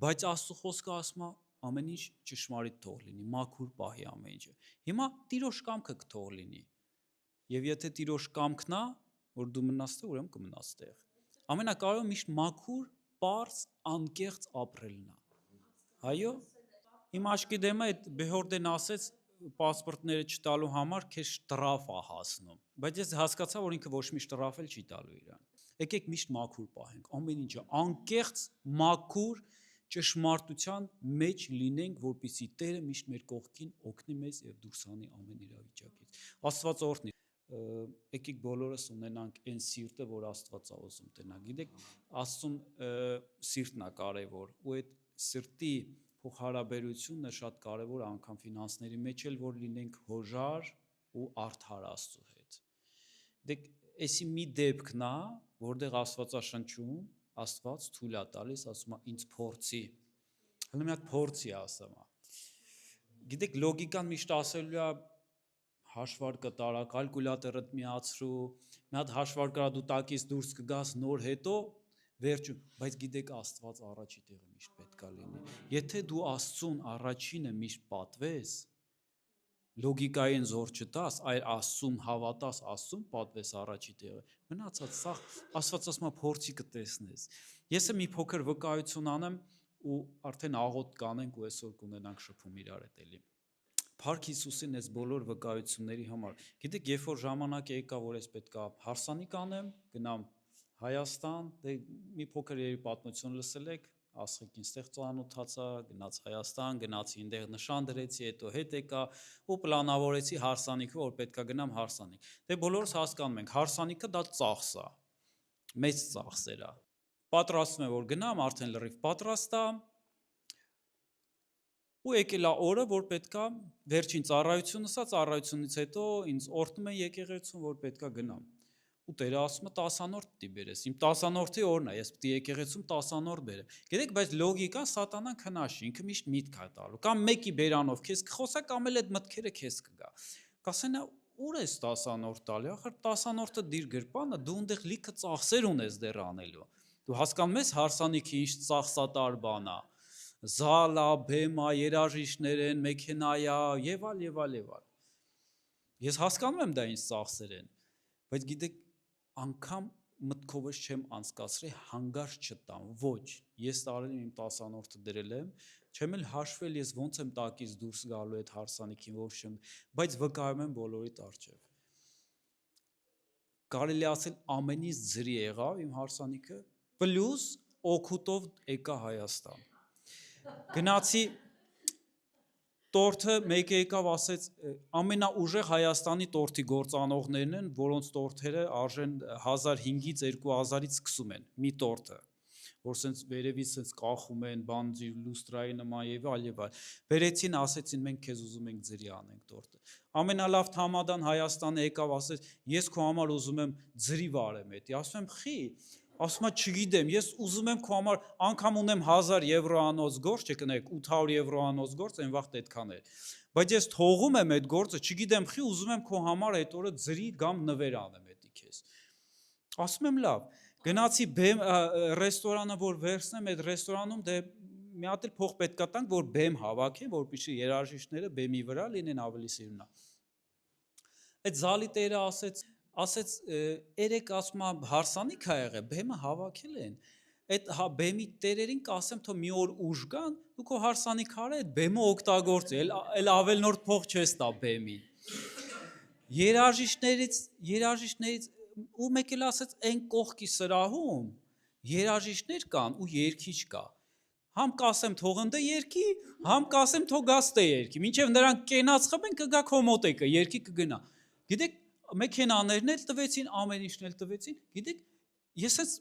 բայց Աստծո խոսքը ասում է ամեն ինչ ճշմարիտ թող լինի, մաքուր պահի ամեն ինչը։ Հիմա Տիրոջ կամքը կթող լինի։ Եվ եթե Տիրոջ կամքն է, որ դու մնաս տեղ, ուրեմն կմնաս տեղ։ Ամենակարևորը միշտ մաքուր, պարզ, անկեղծ ապրելն է։ Այո։ Իմ աչքի դեմը այդ Բեհորդեն ասեց պասպորտները չտալու համար քեզ շտրաֆ է հասնում։ Բայց ես հասկացա, որ ինքը ոչ մի շտրաֆ էլ չի տալու իրան։ Եկեք միշտ մաքուր պահենք, ամեն ինչը անկեղծ, մաքուր ճշմարտության մեջ լինենք, որպեսզի Տերը միշտ մեր կողքին օգնի մեզ եւ դուրս հանի ամեն իրավիճակից։ Աստված օրհնի։ Եկեք բոլորս ունենանք այն սիրտը, որ Աստված է ուզում տնա։ Գիտեք, Աստծուն սիրտն է կարևոր, ու այդ սրտի փոխհարաբերությունը շատ կարևոր է անգամ ֆինանսների մեջ էլ, որ լինենք հոժար ու արդար Աստծո հետ։ Դեք էսի մի դեպքն է, որտեղ Աստվածաշնչում Աստված թույլ է տալիս, ասում է ինձ փորձի։ Հələ մի հատ փորձի ասում է։ Գիտեք, լոգիկան միշտ ասելու է հաշվարկը տարա, կալկուլյատորդ միացրու, մի հատ հաշվարկը դու տակից դուրս կգաս նոր հետո վերջում, բայց գիտեք Աստված առաջի տեղը միշտ պետք է լինի։ Եթե դու Աստծուն առաջինը միշտ պատվես, լոգիկային զոր չտաս, այլ Աստծուն հավատաս, Աստծուն պատվես առաջի տեղը, մնացած սա Աստված ասում է փորձի կտեսնես։ Ես մի փոքր վկայություն անեմ ու արդեն աղոտ կանենք ու այսօր կունենանք շփում իրար հետ էլի։ Փառք Հիսուսին այս բոլոր վկայությունների համար։ Գիտեք, երբ որ ժամանակ եկա, որ ես պետքա հարսանիք անեմ, գնամ Հայաստան, դե մի փոքր երևի պատմություն լսել եք, Աստղիկին ստեղ ծանոթացա, գնաց Հայաստան, գնացի այնտեղ նշան դրեցի, հետո հետ եկա ու պլանավորեցի հարսանիքը, որ պետքա գնամ հարսանիք։ Դե բոլորս հասկանում ենք, հարսանիքը դա ծախս է, մեծ ծախսեր է։ Պատրաստվում եմ, որ գնամ, արդեն լրիվ պատրաստ եմ, ու եկել է օրը, որ պետքա վերջին ծառայությունս է, ծառայությունից հետո ինձ օրհնում են եկեղեցուն, որ պետքա գնամ։ Ու Տերը ասում է 10-անորդ պիտի բերես։ Իմ 10-անորդի օրն է, ես պիտի եկեղեցում 10-անորդ բերեմ։ Գիտեք, բայց լոգիկան սատանան քնաշի, ինքը միշտ միտք է տալու։ Կամ մեկի բերանով քեզ կխոսա, կամ էլ այդ մտքերը քեզ կգա։ Կասեն, ուր ես 10-անորդ տալի, ախր 10-անորդը դիր գրպանը, դու այնտեղ լիքը ծախսեր ունես դեռ անելու։ Դու հասկանում ես հարսանիքի ինչ ծախսատար բան է։ Զալա, բեմա, երաժիշտներ են, մեքենայա, եւ այլ։ Ես հասկանում եմ դա ինչ ծախսեր են, բայց գիտեք, անգամ մտքովս չեմ անցկացրել հանգարց չտամ, ոչ, ես տարել եմ իմ 10-անորդը դրել եմ, չեմ էլ հաշվել ես ոնց եմ տակից դուրս գալու այդ հարսանիքին, ոչ չեմ, բայց վկայում եմ բոլորիդ առջև։ Կարելի ասել ամենից ձրի եղավ իմ հարսանիքը, պլյուս օգուտով եկա Հայաստան։ Գնացի տորթը մեկը եկավ ասեց ամենաուժեղ Հայաստանի տորթի գործանողներն են, որոնց տորթերը արժեն 1500-ից 2000-ից սկսում են մի տորթը, որ սենց վերևից սենց կախում են, բանջի լուստրայի նման եւ այլ։ Բերեցին, ասեցին մենք քեզ ուզում ենք ձրի անենք տորթը։ Ամենալավ թամադան Հայաստանը եկավ ասեց ես քո համար ուզում եմ ձրի վարեմ էդի, ասում եմ խի ասում եմ չգիտեմ, ես ուզում եմ քո համար անգամ ունեմ 1000 եվրոանոց գործ, չկնեք 800 եվրոանոց գործ, այն վաղ այդքան էր։ Բայց ես թողում եմ այդ գործը, չգիտեմ խի ուզում եմ քո համար այդ օրը ձրի կամ նվեր անեմ էդի քեզ։ Ասում եմ լավ, գնացի բեմ ռեստորանը, որ վերցնեմ, այդ ռեստորանում դե մի հատ էլ փող պետքա տանք, որ բեմ հավաքեն, որպեսզի երաժիշտները բեմի վրա լինեն ավելի սիրունա։ Այդ զալի տերը ասեց երեք ասում է հարսանիք ա եղել, բեմը հավաքել են, այդ բեմի տերերին կասեմ թող մի օր ուժ գան, դու քո հարսանիք արա այդ բեմը օգտագործի, էլ ավելնորդ փող չես տա բեմին։ Երաժիշտներից ու մեկ էլ ասեց այն կողքի սրահում երաժիշտներ կան ու երգիչ կա։ Համ կասեմ թող ընդ երգի, համ կասեմ թող գաստե երգի, մինչև նրանք կենաց խմեն կգա քո մոտեկը, երգի կգնա։ Գիտեք, մեքենաներն էլ տվեցին, ամեն ինչն էլ տվեցին, գիտեք, ես այս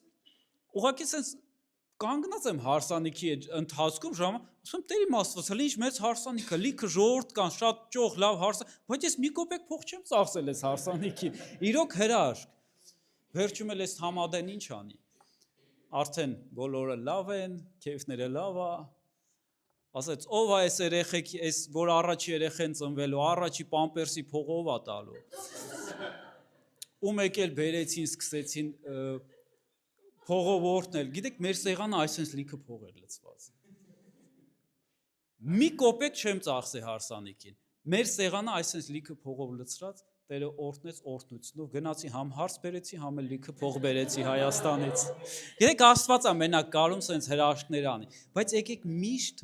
ուղղակի sense կանգնած եմ հարսանիքի ընթացքում ասում եմ Տեր իմ Աստված, հələ ինչ մեծ հարսանիք է, լիքը ժողովուրդ կան, շատ ճոխ, լավ հարսանիք, բայց ես մի կոպեկ փող չեմ ծախսել այս հարսանիքին, իրոք հրաշք։ Վերջում էլ այս համադեն ինչ անի։ Արդեն բոլորը լավ են, քեֆները լավ է։ Ասեց ով է այս երեխեքի, այս որ առաջի երեխեն ծնվելու, առաջի պամպերսի փողով է տալու։ Ու մեկ էլ բերեցին, սկսեցին փողով օրհնել։ Գիտեք, մեր սեղանը այսպես լիքը փող էր լցված։ Մի կոպեկ չեմ ծախսել հարսանիքին։ Մեր սեղանը այսպես լիքը փողով լցրած, Տերը օրհնեց օրհնությունով, գնացի համ հարս բերեցի, համ էլ լիքը փող բերեցի Հայաստանից։ Գիտեք, Աստված է մենակ կարում սենց հրաշքներ անի, բայց եկեք միշտ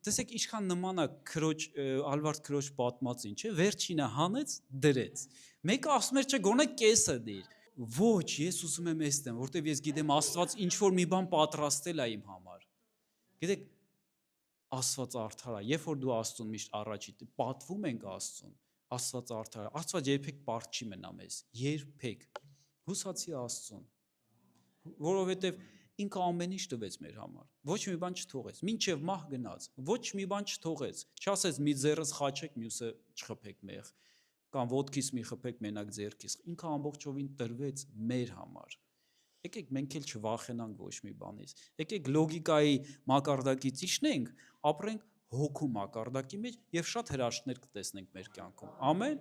տեսեք ինչքան նման է քրոջ Ալվարդ քրոջ պատմածին, չէ՞, վերջինը հանեց, դրեց։ Մեկը ասում էր, չէ, գոնե կեսը դիր։ Ոչ, ես ուզում եմ էստեմ, որտեվ ես գիտեմ Աստված ինչ որ մի բան պատրաստել է իմ համար։ Գիտեք, Աստված արդար է, երբ որ դու Աստծուն միշտ առաջի պատվում ենք Աստծուն, Աստված արդար է, Աստված երբեք պարտ չի մնա մեզ, երբեք։ Հուսացի Աստծուն, որովհետև ինքը ամեն ինչ տվեց մեր համար, ոչ մի բան չթողեց, մինչև մահ գնաց, ոչ մի բան չթողեց, չասեց մի ձեռս խաչեք, մյուսը չխփեք մեղ, կամ ոտքից մի խփեք մենակ ձեռքից, ինքը ամբողջովին տրվեց մեր համար։ Եկեք մենք էլ չվախենանք ոչ մի բանից, եկեք լոգիկայի մակարդակից իջնենք, ապրենք հոգու մակարդակի մեջ եւ շատ հրաշքներ կտեսնենք մեր կյանքում։ Ամեն